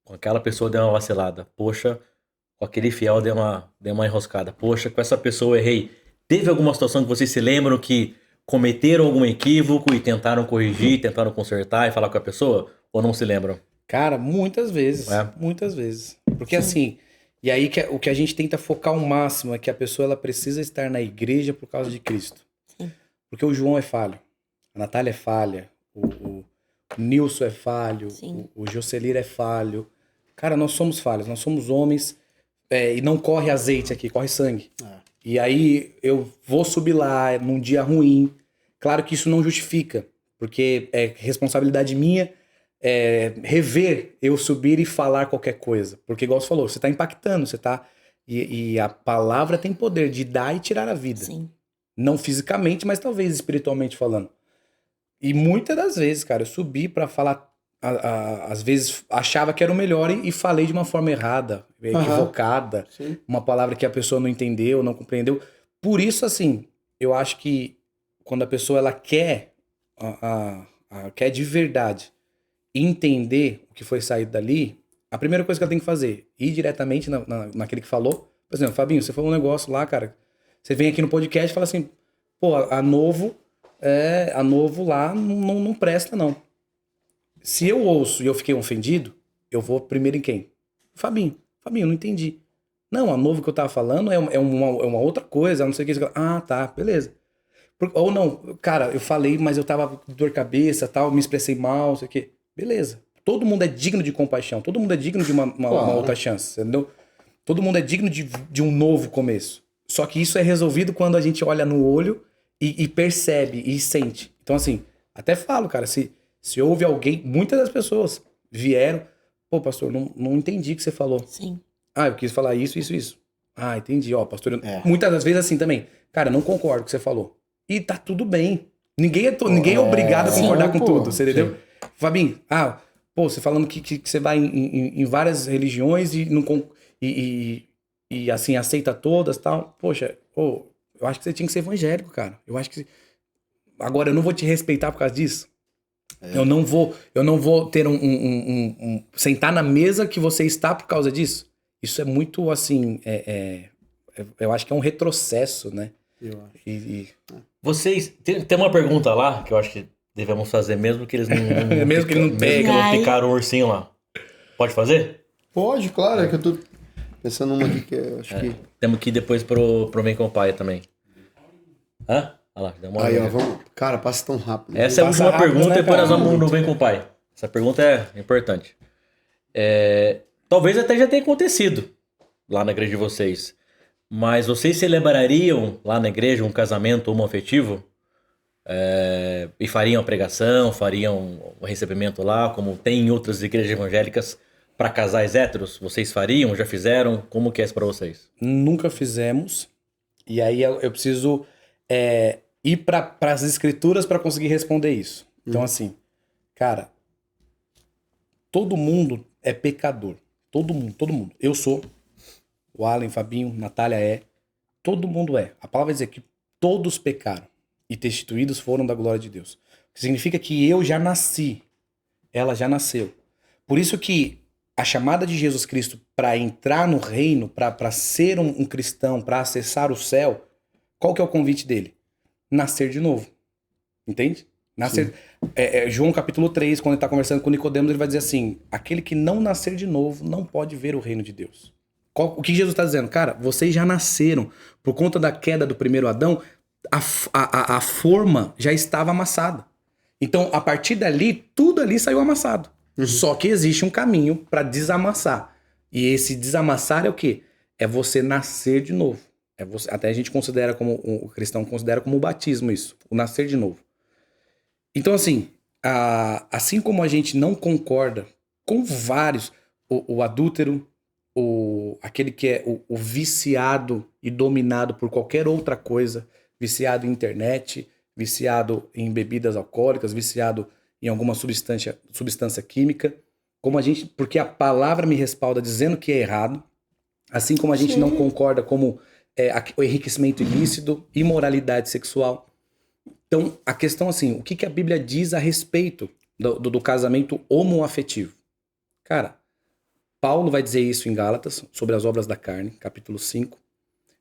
com aquela pessoa deu uma vacilada, poxa, com aquele fiel deu uma enroscada, poxa, com essa pessoa eu errei. Teve alguma situação que vocês se lembram que cometeram algum equívoco e tentaram corrigir, tentaram consertar e falar com a pessoa? Ou não se lembram? Cara, muitas vezes. Muitas vezes. Porque assim, e aí o que a gente tenta focar ao máximo é que a pessoa ela precisa estar na igreja por causa de Cristo. Sim. Porque o João é falho, a Natália é falha, o Nilson é falho, o Jocelir é falho. Cara, nós somos falhos, nós somos homens e não corre azeite aqui, corre sangue. E aí eu vou subir lá num dia ruim. Claro que isso não justifica, porque é responsabilidade minha rever eu subir e falar qualquer coisa. Porque igual você falou, você tá impactando, você tá... E a palavra tem poder de dar e tirar a vida. Sim. Não fisicamente, mas talvez espiritualmente falando. E muitas das vezes, cara, eu subi pra falar... Às vezes achava que era o melhor e falei de uma forma errada, equivocada. Sim. Uma palavra que a pessoa não entendeu, não compreendeu. Por isso, assim, eu acho que quando a pessoa ela quer de verdade entender o que foi saído dali, a primeira coisa que ela tem que fazer, ir diretamente naquele que falou. Por exemplo, Fabinho, você falou um negócio lá, cara. Você vem aqui no podcast e fala assim, pô, a Novo lá não presta, não. Se eu ouço e eu fiquei ofendido, eu vou primeiro em quem? Fabinho, não entendi. Não, a Novo que eu tava falando é uma outra coisa, não sei o que. Ah, tá, beleza. Ou não, cara, eu falei, mas eu tava com dor de cabeça, tal, me expressei mal, não sei o que. Beleza. Todo mundo é digno de compaixão, todo mundo é digno de uma outra chance, entendeu? Todo mundo é digno de um novo começo. Só que isso é resolvido quando a gente olha no olho e percebe e sente. Então, assim, Até falo, cara, se houve alguém, muitas das pessoas vieram, pô, pastor, não entendi o que você falou. Sim. Ah, eu quis falar isso. Ah, entendi, ó, pastor. Muitas das vezes assim também, cara, não concordo com o que você falou. E tá tudo bem. Ninguém é obrigado a concordar com tudo, você entendeu? Sim. Fabinho, pô, você falando que você vai em várias religiões e assim, aceita todas e tal. Poxa, eu acho que você tinha que ser evangélico, cara. Eu acho que... Agora, eu não vou te respeitar por causa disso. Eu não vou ter sentar na mesa que você está por causa disso. Isso é muito, assim, eu acho que é um retrocesso, né? Eu acho. Vocês, tem uma pergunta lá que eu acho que devemos fazer, mesmo que eles não mesmo que ele não pegue. Mesmo que não picaram o ursinho lá. Pode fazer? Pode, claro. É que eu tô pensando numa aqui que eu acho que... Temos que ir depois pro Vem com o Pai também. Olha lá, deu uma... Aí, ó, vamos... Cara, passa tão rápido. Essa é a última pergunta, e depois nós vamos no Vem com o Pai. Essa pergunta é importante. Talvez até já tenha acontecido lá na igreja de vocês. Mas vocês celebrariam lá na igreja um casamento homoafetivo? E fariam a pregação, fariam o recebimento lá, como tem em outras igrejas evangélicas para casais héteros? Vocês fariam? Já fizeram? Como que é isso para vocês? Nunca fizemos. E aí eu preciso ir para as escrituras para conseguir responder isso. Então, assim, cara, todo mundo é pecador. Todo mundo. Eu sou. O Alan, Fabinho, Natália é. Todo mundo é. A palavra vai dizer que todos pecaram e destituídos foram da glória de Deus. O que significa que eu já nasci. Ela já nasceu. Por isso que a chamada de Jesus Cristo para entrar no reino, para ser um cristão, para acessar o céu, qual que é o convite dele? Nascer de novo. Entende? Nascer. João capítulo 3, quando ele está conversando com Nicodemos, ele vai dizer assim: aquele que não nascer de novo não pode ver o reino de Deus. O que Jesus está dizendo? Cara, vocês já nasceram. Por conta da queda do primeiro Adão, a forma já estava amassada. Então, a partir dali, tudo ali saiu amassado. Só que existe um caminho para desamassar. E esse desamassar é o quê? É você nascer de novo. Até a gente considera como, o cristão considera como o batismo isso. O nascer de novo. Então, assim, assim como a gente não concorda com vários, o adúltero, aquele que é o viciado e dominado por qualquer outra coisa, viciado em internet, viciado em bebidas alcoólicas, viciado em alguma substância química, porque a palavra me respalda dizendo que é errado, assim como a gente não concorda como o enriquecimento ilícito, imoralidade sexual. Então, a questão assim, o que a Bíblia diz a respeito do casamento homoafetivo? Cara, Paulo vai dizer isso em Gálatas, sobre as obras da carne, capítulo 5.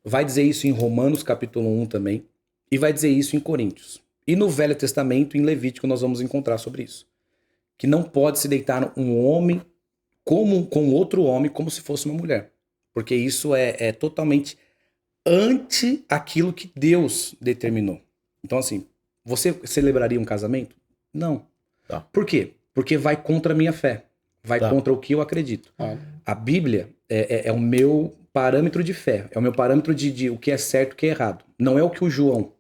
Vai dizer isso em Romanos, capítulo 1 também. E vai dizer isso em Coríntios. E no Velho Testamento, em Levítico, nós vamos encontrar sobre isso. Que não pode se deitar um homem com outro homem como se fosse uma mulher. Porque isso é totalmente ante aquilo que Deus determinou. Então, assim, você celebraria um casamento? Não. Tá. Por quê? Porque vai contra a minha fé. Vai contra o que eu acredito. A Bíblia é o meu parâmetro de fé. É o meu parâmetro de o que é certo e o que é errado. Não é o que o João...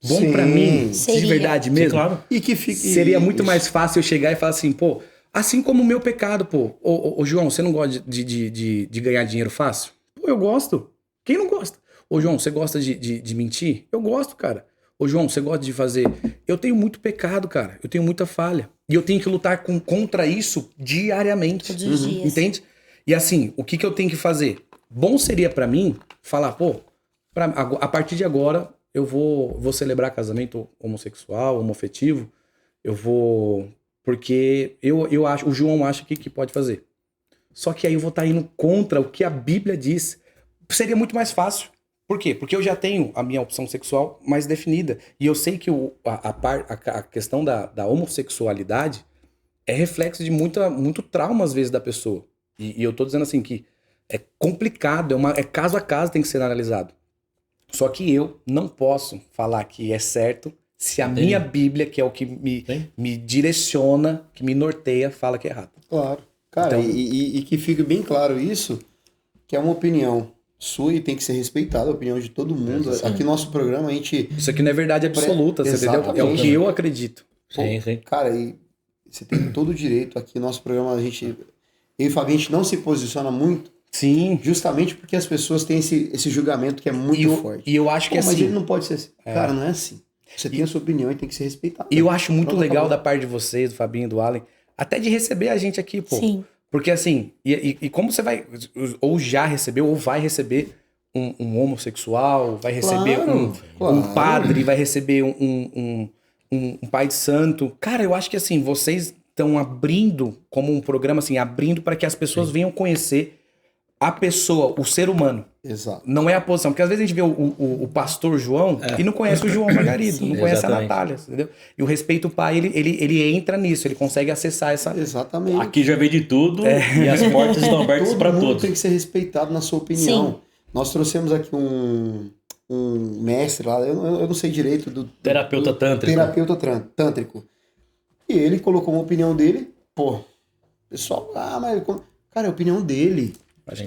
Bom pra mim, de verdade mesmo. Sim, claro. E que seria muito mais fácil eu chegar e falar assim, pô, assim como o meu pecado, pô. Ô João, você não gosta de ganhar dinheiro fácil? Pô, eu gosto. Quem não gosta? Ô João, você gosta de mentir? Eu gosto, cara. Ô João, você gosta de fazer... Eu tenho muito pecado, cara. Eu tenho muita falha. E eu tenho que lutar contra isso diariamente. Todos os dias. Entende? E assim, o que eu tenho que fazer? Bom seria pra mim falar, pô, a partir de agora eu vou celebrar casamento homossexual, homoafetivo. Eu vou... Porque eu acho... O João acha que pode fazer. Só que aí eu vou estar indo contra o que a Bíblia diz. Seria muito mais fácil. Por quê? Porque eu já tenho a minha opção sexual mais definida. E eu sei que a questão da homossexualidade é reflexo de muito trauma, às vezes, da pessoa. E eu tô dizendo assim que é complicado, é caso a caso, tem que ser analisado. Só que eu não posso falar que é certo se a minha Bíblia, que é o que me direciona, que me norteia, fala que é errado. Claro. Cara, então, e que fique bem claro isso, que é uma opinião sua e tem que ser respeitada, a opinião de todo mundo. Aqui no nosso programa a gente... Isso aqui não é verdade absoluta, você entendeu? É o que eu acredito. Sim, sim. Cara, e você tem todo o direito aqui, nosso programa, eu e o Fabinho, a gente não se posiciona muito. Sim. Justamente porque as pessoas têm esse julgamento que é muito forte. E eu acho que mas assim... ele não pode ser assim. Cara, não é assim. Você tem a sua opinião e tem que ser respeitado. E eu acho muito Pronto, legal acabou. da parte de vocês, do Fabinho e do Allen, até de receber a gente aqui, pô. Sim. Porque assim, e como você vai, ou já recebeu, ou vai receber um homossexual, vai receber um padre, vai receber um pai de santo. Cara, eu acho que assim, vocês estão abrindo, como um programa assim, abrindo para que as pessoas venham conhecer a pessoa, o ser humano. Exato. Não é a posição. Porque às vezes a gente vê o pastor João e não conhece o João Margarido, não conhece Exatamente. a Natália, entendeu? E o respeito ao pai, ele entra nisso, ele consegue acessar essa... Exatamente. Aqui já veio de tudo e as portas estão abertas para Todo mundo todos. tem que ser respeitado na sua opinião. Sim. Nós trouxemos aqui um mestre lá, eu não sei direito do Terapeuta tântrico. Terapeuta tântrico. E ele colocou uma opinião dele, pô, pessoal, cara, é a opinião dele.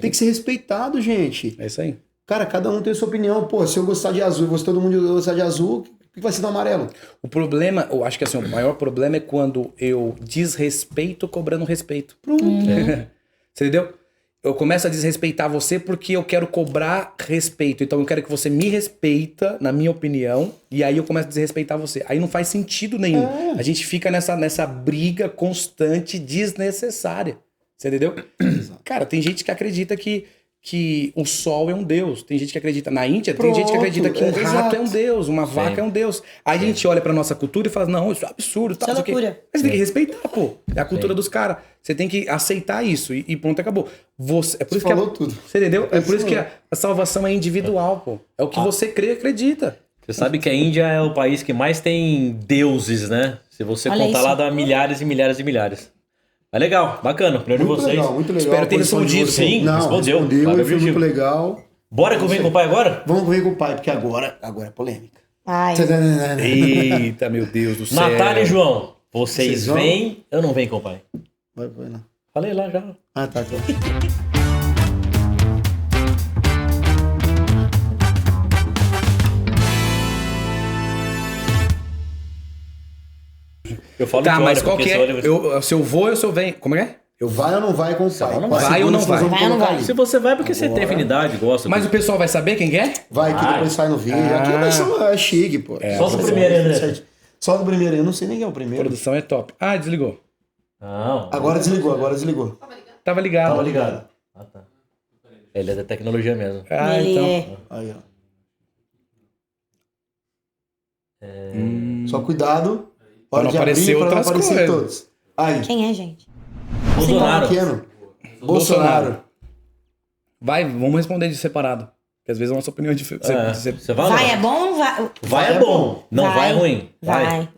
Tem que ser respeitado, gente. É isso aí. Cara, cada um tem a sua opinião. Pô, se eu gostar de azul, se todo mundo gostar de azul, o que vai ser do amarelo? O problema, eu acho que assim, o maior problema é quando eu desrespeito cobrando respeito. Pronto. Você entendeu? Eu começo a desrespeitar você porque eu quero cobrar respeito. Então eu quero que você me respeita, na minha opinião, e aí eu começo a desrespeitar você. Aí não faz sentido nenhum. A gente fica nessa briga constante, desnecessária. Você entendeu? Cara, tem gente que acredita que o sol é um deus. Tem gente que acredita... Na Índia, tem gente que acredita que um rato é um deus, uma vaca é um deus. Aí a gente olha pra nossa cultura e fala, não, isso é absurdo. Tal, Isso é não sei o quê. loucura. Mas você tem que respeitar, pô. É a cultura dos caras. Você tem que aceitar isso e pronto, acabou. É por isso falou tudo. Você entendeu? É por isso Isso que a salvação é individual, pô. É o que você crê e acredita. Você sabe que a Índia é o país que mais tem deuses, né? Se você Olha contar isso. lá, dá milhares e milhares e milhares. Mas legal, bacana. Primeiro de Muito vocês. legal, muito legal. Espero ter Posição de respondido. vocês. Sim, Não, respondeu. respondeu Claro, e foi objetivo. muito legal. Bora comer com o pai agora? Vamos comer com o pai, porque agora é polêmica. Ai. Eita, meu Deus do céu. Natália e João, vocês Vocês vão? vêm, eu não venho com o pai. Vai lá. Falei lá já. Ah, tá. Eu falo Tá, de mas hora, qual porque que você é? olha- Se eu vou, eu sou venho. Como é que é? Eu vai ou não vai com o pai? ou não Qual a vai? Vai ou não segunda que nós vai? vamos Vai ou não colocar vai? ali? Se você vai porque você tem Agora. afinidade, gosta. Mas o pessoal vai saber quem que é? Vai, que Vai. depois sai no vídeo. Aqui vai ser chique, pô. Só do primeiro, André. Certo. Só do primeiro, eu não sei nem quem é o A primeiro. produção é top. Ah, desligou. Não. Agora desligou. Tava ligado. Tava ligado. Ah, tá. Ele é da tecnologia mesmo. Ah, Ele então. é... Aí, ó. Só cuidado. Pra não aparecer pra não outras aparecer coisas. todos. Aí, Quem é, gente? Bolsonaro. pequeno. Bolsonaro. Vai, vamos responder de separado. Porque às vezes a nossa opinião é diferente. Você vai ou Vai não? é bom ou não vai? Vai é bom. Não vai é ruim. Vai.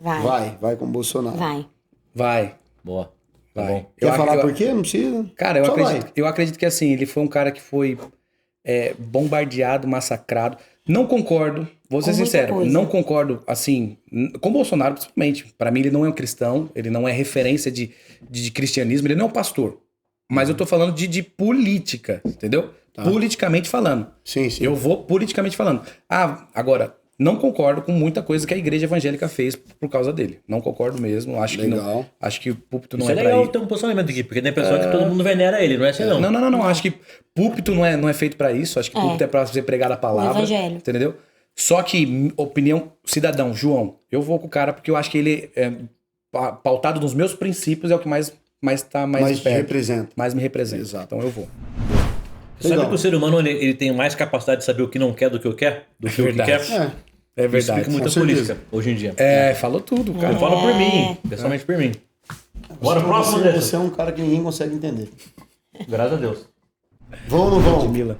Vai com o Bolsonaro. Vai. Boa. Tá Vai. bom. Quer falar por quê? Não precisa. Cara, Só eu acredito que assim, ele foi um cara que foi bombardeado, massacrado. Não concordo, vou ser Com muita sincero, coisa. não concordo, assim, com o Bolsonaro principalmente. Pra mim ele não é um cristão, ele não é referência de cristianismo, ele não é um pastor. Mas eu tô falando de política, entendeu? Politicamente falando. Sim. Eu vou politicamente falando. Agora, não concordo com muita coisa que a igreja evangélica fez por causa dele. Não concordo mesmo. Acho Legal. Acho que o púlpito não Isso é pra legal ir. ter um posicionamento aqui, porque tem pessoa que todo mundo venera ele, não é assim não. Não. Acho que púlpito não é feito pra isso. Acho que púlpito é pra você pregar a palavra. O evangelho. Entendeu? Só que, opinião cidadão, João, eu vou com o cara porque eu acho que ele é pautado nos meus princípios, é o que mais tá mais Mas te perto. representa. Mais me representa. Exato. Então eu vou. Sabe Legal. que o ser humano ele tem mais capacidade de saber o que não quer do que o quer? Do que o que Verdade. quer? É Isso verdade. explica muita com certeza. política hoje em dia. Falou tudo, cara. Eu falo por mim, pessoalmente por mim. Bora, próximo, Você Anderson. é um cara que ninguém consegue entender. Graças a Deus. Vão ou não vão? Ludmilla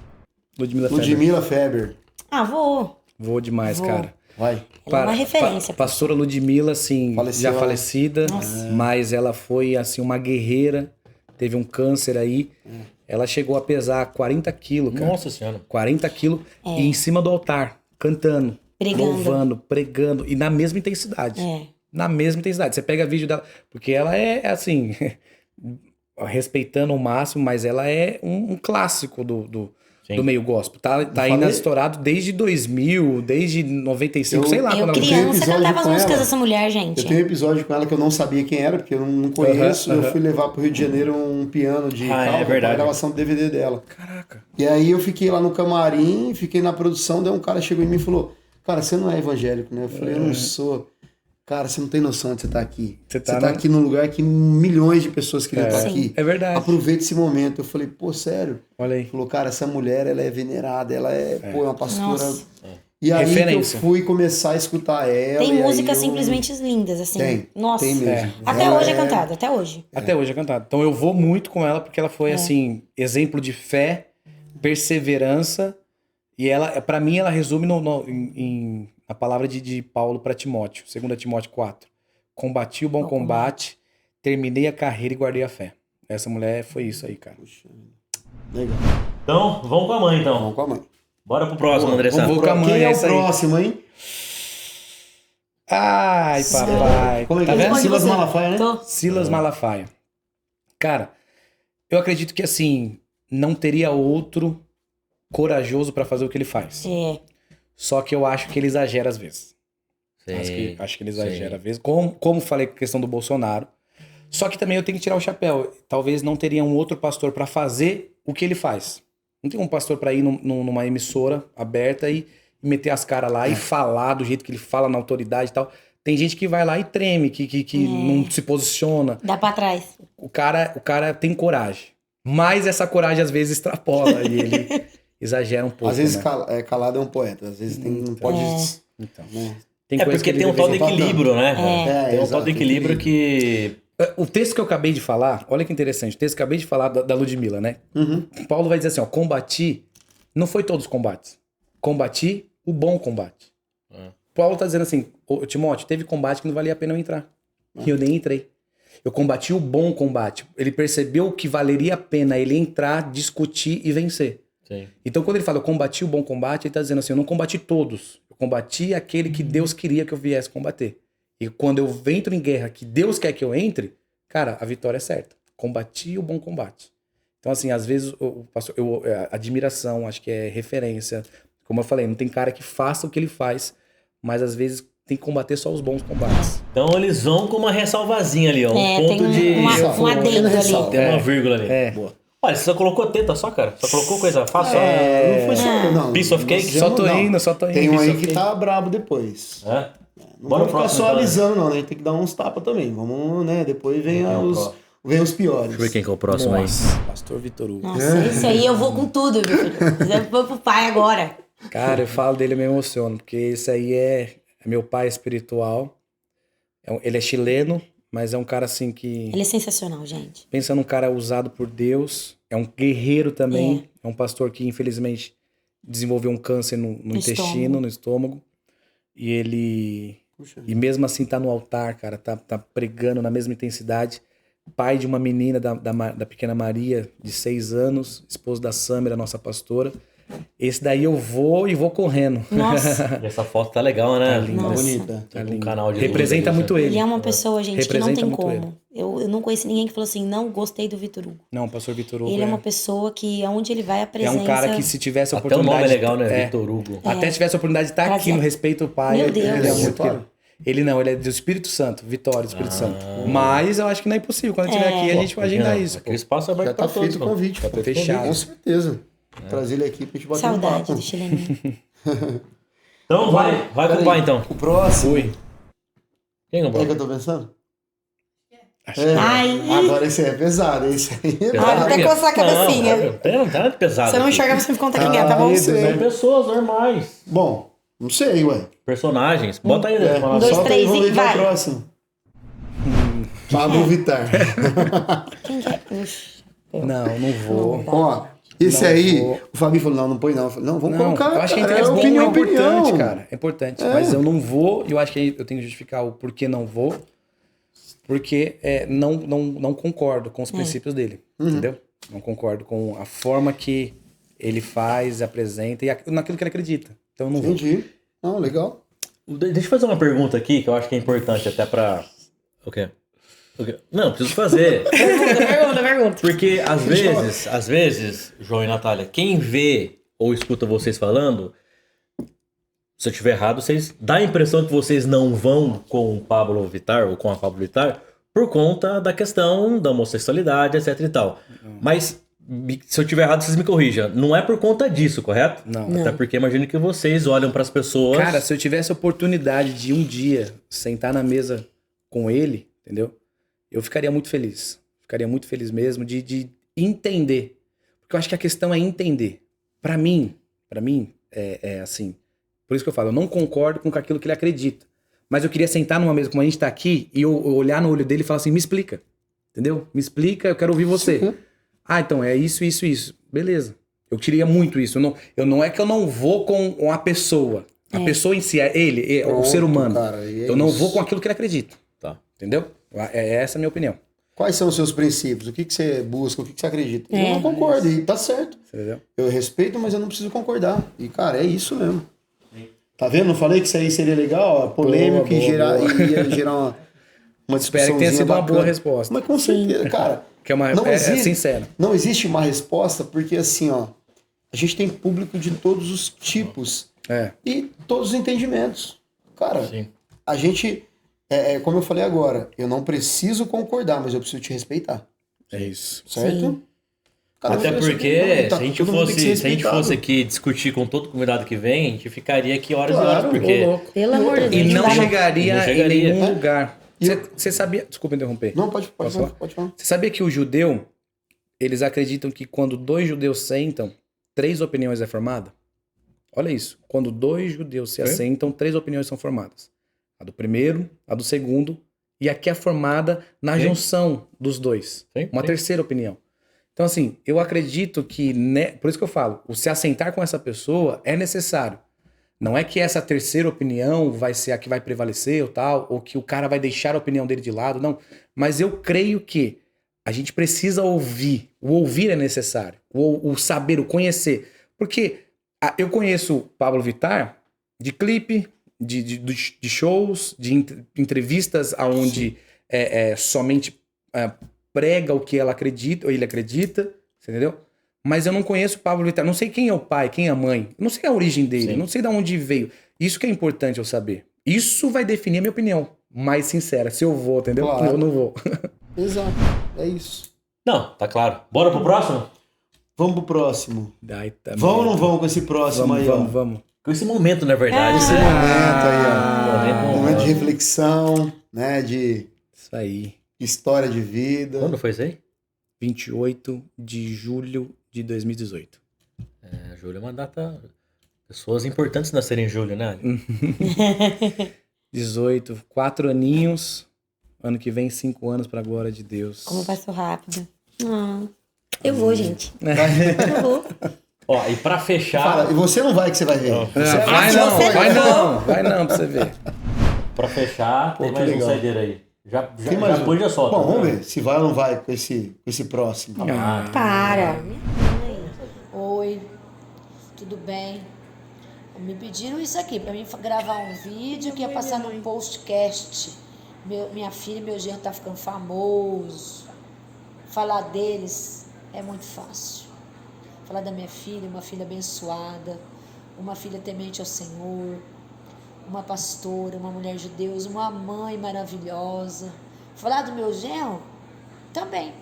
Feber. Ludmilla Feber. Vou. Vou demais, Vou. cara. Vai. Ela é uma referência. Pastora Ludmilla, assim, Faleceu, já falecida, Nossa. mas ela foi, assim, uma guerreira, teve um câncer aí, ela chegou a pesar 40 quilos, cara. Nossa senhora. 40 quilos e em cima do altar, cantando, Pregando. louvando, pregando, e na mesma intensidade. Na mesma intensidade. Você pega vídeo dela, porque ela é, assim, respeitando o máximo, mas ela é um clássico do meio gospel. Tá ainda estourado desde 2000, desde 95, sei lá. Eu quando criança cantava as músicas dessa mulher, gente. Eu tenho um episódio com ela que eu não sabia quem era, porque eu não conheço. Eu fui levar pro Rio de Janeiro um piano de cauda pra gravação do DVD dela. Caraca. E aí eu fiquei lá no camarim, fiquei na produção, daí um cara chegou em mim e falou, cara, você não é evangélico, né? Eu falei, eu não sou. Cara, você não tem noção de você estar aqui. Você tá aqui num lugar que milhões de pessoas queriam estar aqui. É verdade. Aproveita esse momento. Eu falei, pô, sério? Olha aí. Ele falou, cara, essa mulher, ela é venerada, ela é uma pastora. Nossa. E aí que eu Referência. fui começar a escutar ela. Tem músicas simplesmente lindas, assim. Tem. Nossa. Tem mesmo. Até Ela hoje é cantada, até hoje. Até hoje é cantado. Então eu vou muito com ela porque ela foi, assim, exemplo de fé, perseverança. E ela, para mim, ela resume a palavra de Paulo para Timóteo, 2 Timóteo 4. Combati o bom combate, terminei a carreira e guardei a fé. Essa mulher foi isso aí, cara. Puxa, legal. Então, vamos com a mãe, então. Vamos com a mãe. Bora pro próximo, André Santos. Vou com a mãe, Quem é o essa aí. próximo, hein? Ai, papai. Como é que Tá é? vendo? Silas Malafaia, né? Tô. Silas Malafaia. Cara, eu acredito que, assim, não teria outro corajoso pra fazer o que ele faz. É. Só que eu acho que ele exagera às vezes. Acho que ele exagera às vezes. Como falei com a questão do Bolsonaro. Só que também eu tenho que tirar o chapéu. Talvez não teria um outro pastor pra fazer o que ele faz. Não tem um pastor pra ir numa emissora aberta e meter as caras lá e falar do jeito que ele fala na autoridade e tal. Tem gente que vai lá e treme, que não se posiciona. Dá pra trás. O cara tem coragem. Mas essa coragem às vezes extrapola e ele exagera um pouco. Às vezes né? calado é um poeta. Às vezes não pode... Então, né? tem coisa porque que tem um tal de deveria estar equilíbrio, né? Tem um exato, tal de equilíbrio que... O texto que eu acabei de falar, olha que interessante, o texto que eu acabei de falar da Ludmilla, né? Paulo vai dizer assim, ó, combati, não foi todos os combates, combati o bom combate. Paulo tá dizendo assim, Timóteo, teve combate que não valia a pena eu entrar, e eu nem entrei. Eu combati o bom combate. Ele percebeu que valeria a pena ele entrar, discutir e vencer. Sim. Então quando ele fala eu combati o bom combate, ele tá dizendo assim, eu não combati todos, eu combati aquele que Deus queria que eu viesse combater. E quando eu entro em guerra que Deus quer que eu entre, cara, a vitória é certa. Combati o bom combate. Então, assim, às vezes, admiração, acho que é referência. Como eu falei, não tem cara que faça o que ele faz, mas às vezes tem que combater só os bons combates. Então eles vão com uma ressalvazinha ali, ó. Um ponto tem de... um adendo ali. Tem uma vírgula ali. Boa. Olha, você só colocou teta só, cara? Só colocou coisa fácil? Não foi só... Não, Piece of cake? Só tô indo. Tem um piece aí of que cake. tá brabo depois. É? Não Bora vamos pro ficar próximo, só então, né? alisando, não, né? A gente tem que dar uns tapas também. Vamos, né? Depois vem os piores. Deixa eu ver quem que é o próximo aí. Nossa, Pastor Vitor Hugo. Nossa, esse aí eu vou com tudo, meu filho. Eu vou pro pai agora. Cara, eu falo dele e me emociono, porque esse aí é meu pai espiritual. Ele é chileno, mas é um cara assim que... Ele é sensacional, gente. Pensa num cara usado por Deus. É um guerreiro também. É um pastor que, infelizmente, desenvolveu um câncer no intestino, no estômago. E ele... E mesmo assim tá no altar, cara. Tá pregando na mesma intensidade. Pai de uma menina da pequena Maria, de 6 anos. Esposo da Sâmara, nossa pastora. Esse daí eu vou correndo. Nossa. E essa foto tá legal, né? Tá linda. Nossa. Bonita. Tá um canal de Representa luz, muito né? ele. Ele é uma pessoa, gente, que não Representa tem muito como. ele. Eu não conheci ninguém que falou assim, não gostei do Vitor Hugo. Não, o pastor Vitor Hugo Ele é uma pessoa que, aonde ele vai, a é presença... um cara que, se tivesse a Até o oportunidade... nome é legal, né? Vitor Hugo. Até se tivesse a oportunidade de estar aqui Prazer. no Respeito ao Pai. Meu Deus. Ele é muito Vitória? querido. Ele não, ele é do Espírito Santo. Vitória do Espírito Santo. Mas eu acho que não é impossível. Quando ele estiver aqui, a gente vai agendar isso. Aquele espaço é aberto Já tá pra todos. feito o convite. Tá fechado. Com certeza. Trazer ele aqui pra gente bater um Saudade papo. do chileninho. Então vai com o pai, então. O próximo. Oi. Quem é o Quem é que pai? eu tô pensando? Ai. Agora esse aí é pesado. Esse aí é Ah, vou até coçar a cabecinha. Não tem nada de pesado. Se eu não aqui. enxergar, você me conta quem é, tá bom? São pessoas normais. Bom, não sei, ué. Personagens. Bota aí, né? Um, dois, Solta três aí, vamos e ver quem é vai. o próximo. Pablo Vittar. Quem que é? Ux. Não vou. Ó, esse Não aí, vou. o Fabi falou, não põe não. Eu falei, não, vamos Não, colocar. eu acho que cara, é opinião, importante, cara. É importante. É. Mas eu não vou, e eu acho que eu tenho que justificar o porquê não vou. Porque não concordo com os princípios dele. Entendeu? Não concordo com a forma que ele faz, apresenta e naquilo que ele acredita. Então eu não vou. Entendi. Não, legal. Deixa eu fazer uma pergunta aqui que eu acho que é importante até pra... O quê? Não, preciso fazer. Pergunta. Porque às vezes, João e Natália, quem vê ou escuta vocês falando, se eu estiver errado, vocês dá a impressão que vocês não vão com o Pablo Vittar ou com a Pablo Vittar por conta da questão da homossexualidade, etc e tal. Mas, se eu estiver errado, vocês me corrijam. Não é por conta disso, correto? Não. Até porque imagino que vocês olham para as pessoas... Cara, se eu tivesse a oportunidade de um dia sentar na mesa com ele, entendeu? Eu ficaria muito feliz. Ficaria muito feliz mesmo de entender. Porque eu acho que a questão é entender. Pra mim, é assim... Por isso que eu falo, eu não concordo com aquilo que ele acredita. Mas eu queria sentar numa mesa como a gente tá aqui e eu olhar no olho dele e falar assim, me explica. Entendeu? Me explica, eu quero ouvir você. Sim. Ah, então é isso. Beleza. Eu queria muito isso. Não é que eu não vou com a pessoa. A pessoa em si, é ele, Pronto, o ser humano. Cara, eu não vou com aquilo que ele acredita. Tá. Entendeu? É essa a minha opinião. Quais são os seus princípios? O que você busca? O que você acredita? Eu não concordo, e tá certo. Entendeu? Eu respeito, mas eu não preciso concordar. E, cara, é isso mesmo. Tá vendo? Não falei que isso aí seria legal? Ó, polêmico e ia gerar uma discussão. Espero que tenha sido uma boa resposta. Mas com certeza, cara. Que é sincero. Não existe uma resposta, porque assim, ó, a gente tem público de todos os tipos e todos os entendimentos. Cara, a gente, como eu falei agora, eu não preciso concordar, mas eu preciso te respeitar. É isso. Certo? Sim. Cara, até porque tá, se a gente fosse aqui discutir com todo convidado que vem, a gente ficaria aqui horas e horas, porque... Pelo amor de Deus. E não chegaria em nenhum né? lugar. Você sabia... Desculpa interromper. Não, pode falar. Você sabia que o judeu, eles acreditam que quando 2 judeus sentam, 3 opiniões é formada? Olha isso. Quando 2 judeus se assentam, 3 opiniões são formadas. A do primeiro, a do segundo, e a que é formada na junção dos 2. Uma terceira opinião. Então, assim, eu acredito que... Por isso que eu falo, o se assentar com essa pessoa é necessário. Não é que essa terceira opinião vai ser a que vai prevalecer ou tal, ou que o cara vai deixar a opinião dele de lado, não. Mas eu creio que a gente precisa ouvir. O ouvir é necessário. O saber, o conhecer. Porque eu conheço Pablo Vittar de clipe, de shows, de entrevistas onde somente prega o que ela acredita, ou ele acredita, entendeu? Mas eu não conheço o Pablo Vittar, não sei quem é o pai, quem é a mãe, não sei a origem dele, não sei de onde veio. Isso que é importante eu saber. Isso vai definir a minha opinião mais sincera, se eu vou, entendeu? Claro. Eu não vou. Exato, é isso. Não, tá claro. Bora pro próximo? Vamos pro próximo. Tá vamos ou não vamos com esse próximo aí, ó? Vamos. Com esse momento, na verdade. Esse momento aí, ó. Momento de reflexão, né? De Isso aí. história de vida. Quando foi isso aí? 28 de julho de 2018. Julho é uma data... Pessoas importantes nascerem em julho, né? 18, 4 aninhos. Ano que vem, 5 anos pra glória de Deus. Como passou rápido. Eu vou, gente. Eu vou. Ó, e pra fechar... Fala, e você não vai que você vai ver. Vai não pra você ver. Pra fechar, tem mais um saideiro aí. Já pôs, já solta. Bom, vamos ver se vai ou não vai com esse próximo. Para. Oi, tudo bem? Me pediram isso aqui, pra mim gravar um vídeo que ia passar no postcast. Minha filha e meu genro tá ficando famoso. Falar deles é muito fácil. Falar da minha filha, uma filha abençoada, uma filha temente ao Senhor, uma pastora, uma mulher de Deus, uma mãe maravilhosa. Falar do meu genro também.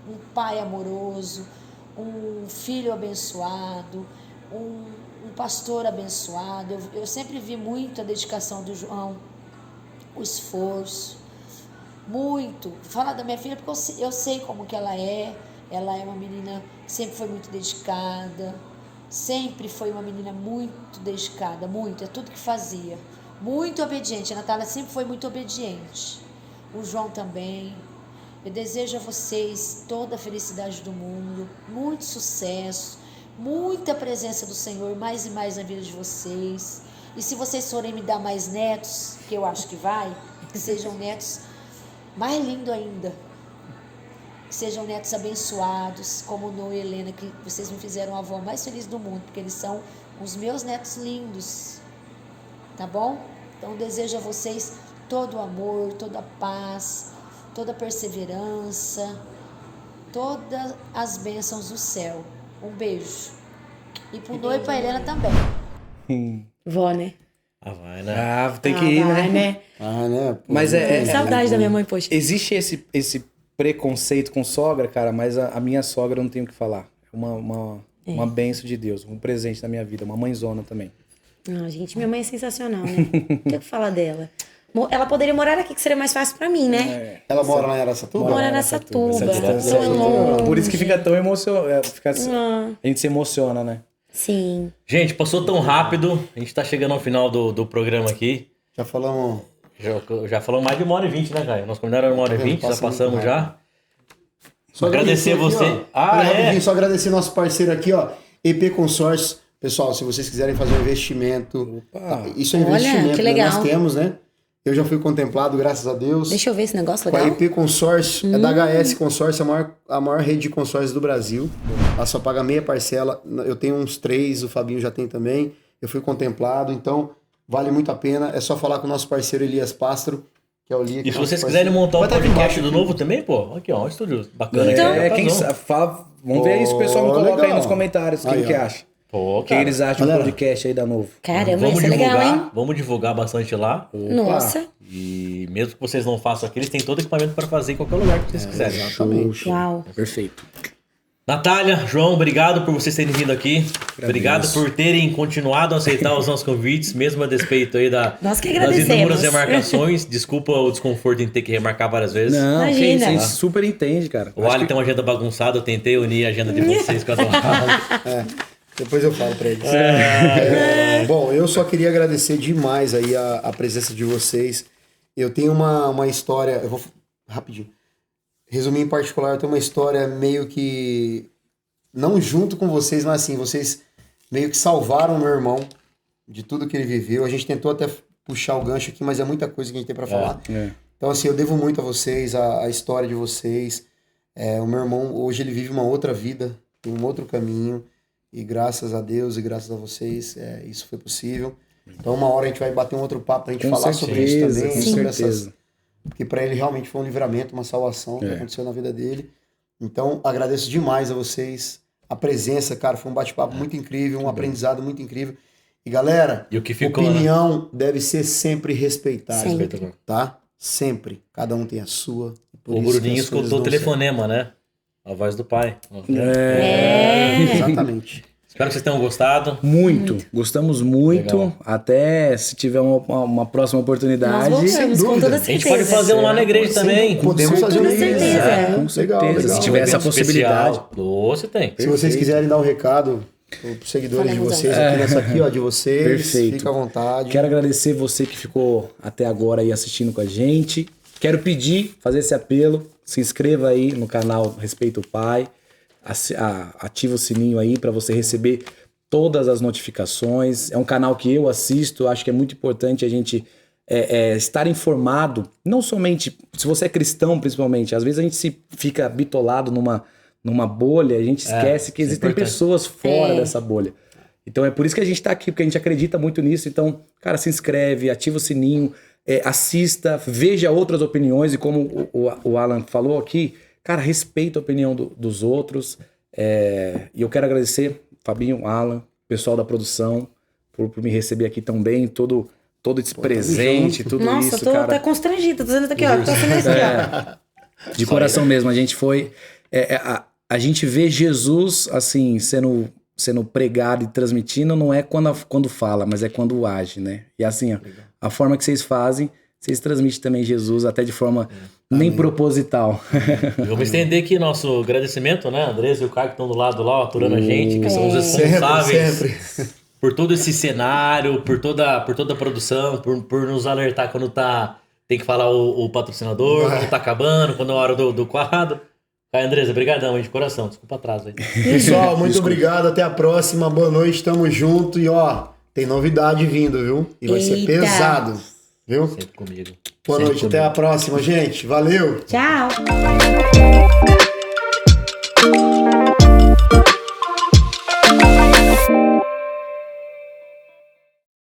Um pai amoroso, um filho abençoado, um pastor abençoado. Eu sempre vi muito a dedicação do João, o esforço, muito. Falar da minha filha porque eu sei como que ela é uma menina que sempre foi muito dedicada, sempre foi uma menina muito dedicada, muito, é tudo que fazia, muito obediente. A Natália sempre foi muito obediente, o João também. Eu desejo a vocês toda a felicidade do mundo, muito sucesso, muita presença do Senhor mais e mais na vida de vocês. E se vocês forem me dar mais netos, que eu acho que vai, que sejam netos mais lindos ainda, que sejam netos abençoados, como o Noah e Helena, que vocês me fizeram a avó mais feliz do mundo, porque eles são os meus netos lindos, tá bom? Então desejo a vocês todo o amor, toda a paz, toda a perseverança, todas as bênçãos do céu. Um beijo. E pro noivo e pra Helena também. Vó, né? Vai, né? Tem que ir, vai, né? né? Pô, Mas Saudade da minha mãe, poxa. Existe esse preconceito com sogra, cara, mas a minha sogra eu não tenho o que falar. É uma bênção de Deus, um presente na minha vida, uma mãezona também. Não, gente, minha mãe é sensacional, né? Não tem o que falar dela. Ela poderia morar aqui, que seria mais fácil pra mim, né? Ela mora lá em Araçatuba? Mora em Araçatuba. Então é longe. Por isso que fica tão emocionado. A gente se emociona, né? Sim. Gente, passou tão rápido. A gente tá chegando ao final do programa aqui. Já falamos... Já falamos mais de 1h20, né, Caio? Nós combinamos 1h20, já passamos já. Só agradecer aqui, você. Rapidinho, só agradecer nosso parceiro aqui, ó. EP Consórcio. Pessoal, se vocês quiserem fazer um investimento... Isso é investimento, olha, que legal. Nós temos, né? Eu já fui contemplado, graças a Deus. Deixa eu ver esse negócio Com legal. a EP Consórcio, é da HS Consórcio, a maior rede de consórcios do Brasil. Ela só paga meia parcela. Eu tenho uns 3, o Fabinho já tem também. Eu fui contemplado, então vale muito a pena. É só falar com o nosso parceiro Elias Pastro, que é o Lia. E se vocês quiserem montar um podcast do novo também, pô, aqui ó, um estúdio bacana. Então, quem sabe, fala, vamos ver isso, o pessoal me coloca legal. aí nos comentários, quem que acha. Pô, O que eles acham do podcast aí da Novo. Caramba, vamos isso é legal, divulgar, hein? vamos divulgar bastante lá. Nossa. E mesmo que vocês não façam aqui, eles têm todo o equipamento para fazer em qualquer lugar que vocês quiserem. Exatamente. Uau. Perfeito. Natália, João, obrigado por vocês terem vindo aqui. Obrigado por terem continuado a aceitar os nossos convites, mesmo a despeito aí Nós que das agradecemos. inúmeras remarcações. Desculpa o desconforto em ter que remarcar várias vezes. Não, que Imagina. isso, a gente super entende, cara. O Ali tem uma agenda bagunçada, eu tentei unir a agenda de vocês com a do Depois eu falo pra eles. Bom, eu só queria agradecer demais aí a presença de vocês. Eu tenho uma história, eu vou rapidinho. Resumir em particular, eu tenho uma história meio que não junto com vocês, mas assim, vocês meio que salvaram meu irmão de tudo que ele viveu. A gente tentou até puxar o gancho aqui, mas é muita coisa que a gente tem pra falar. Então assim, eu devo muito a vocês, a história de vocês. O meu irmão, hoje ele vive uma outra vida, tem um outro caminho. E graças a Deus e graças a vocês, isso foi possível. Então, uma hora a gente vai bater um outro papo pra gente falar sobre isso também. Com sobre certeza. Porque para ele realmente foi um livramento, uma salvação que aconteceu na vida dele. Então, agradeço demais a vocês. A presença, cara, foi um bate-papo muito incrível, um aprendizado muito incrível. E galera, E o que ficou, opinião deve ser sempre respeitada. Sempre. Tá? Sempre. Cada um tem a sua. O Bruninho escutou o telefonema, né? A voz do pai. Exatamente. Espero que vocês tenham gostado. Muito. Gostamos muito. Legal. Até se tiver uma próxima oportunidade. Nós voltamos, com toda A gente certeza. pode fazer um lá na igreja também. Podemos fazer Com um certeza. Com certeza. Se tiver essa possibilidade. Você tem. Se vocês quiserem dar um recado para os seguidores de Falamos vocês, aqui nessa aqui, ó, de vocês, Perfeito. fica à vontade. Quero agradecer você que ficou até agora aí assistindo com a gente. Quero pedir, fazer esse apelo. Se inscreva aí no canal Respeita o Pai. Ativa o sininho aí para você receber todas as notificações. É um canal que eu assisto. Acho que é muito importante a gente estar informado. Não somente, se você é cristão principalmente. Às vezes a gente se fica bitolado numa bolha. A gente esquece que existem pessoas fora dessa bolha. Então é por isso que a gente tá aqui, porque a gente acredita muito nisso. Então, cara, se inscreve, ativa o sininho, assista, veja outras opiniões. E como o Alan falou aqui, cara, respeita a opinião dos outros. E eu quero agradecer, Fabinho, Alan, pessoal da produção, por me receber aqui tão bem, todo esse presente, tudo Nossa, isso, eu tô cara. até constrangida. Tô dizendo aqui, ó. Tô assinando isso aqui, ó. De coração mesmo, a gente foi... a gente vê Jesus, assim, sendo pregado e transmitindo, não é quando fala, mas é quando age, né? E assim, ó, a forma que vocês fazem, vocês transmitem também Jesus até de forma nem proposital. Vamos estender aqui nosso agradecimento, né? A Andressa e o Caio que estão do lado lá, aturando a gente, que são os responsáveis Sempre. por todo esse cenário, por toda a produção, por nos alertar quando tem que falar o patrocinador, quando tá acabando, quando é a hora do quadro. Caio, Andressa, brigadão aí de coração. Desculpa o atraso aí. Pessoal, muito obrigado. Até a próxima. Boa noite. Tamo junto. E ó, tem novidade vindo, viu? E vai ser Eita. pesado. Viu? Sempre comigo. Boa noite. Até a próxima, gente. Valeu. Tchau.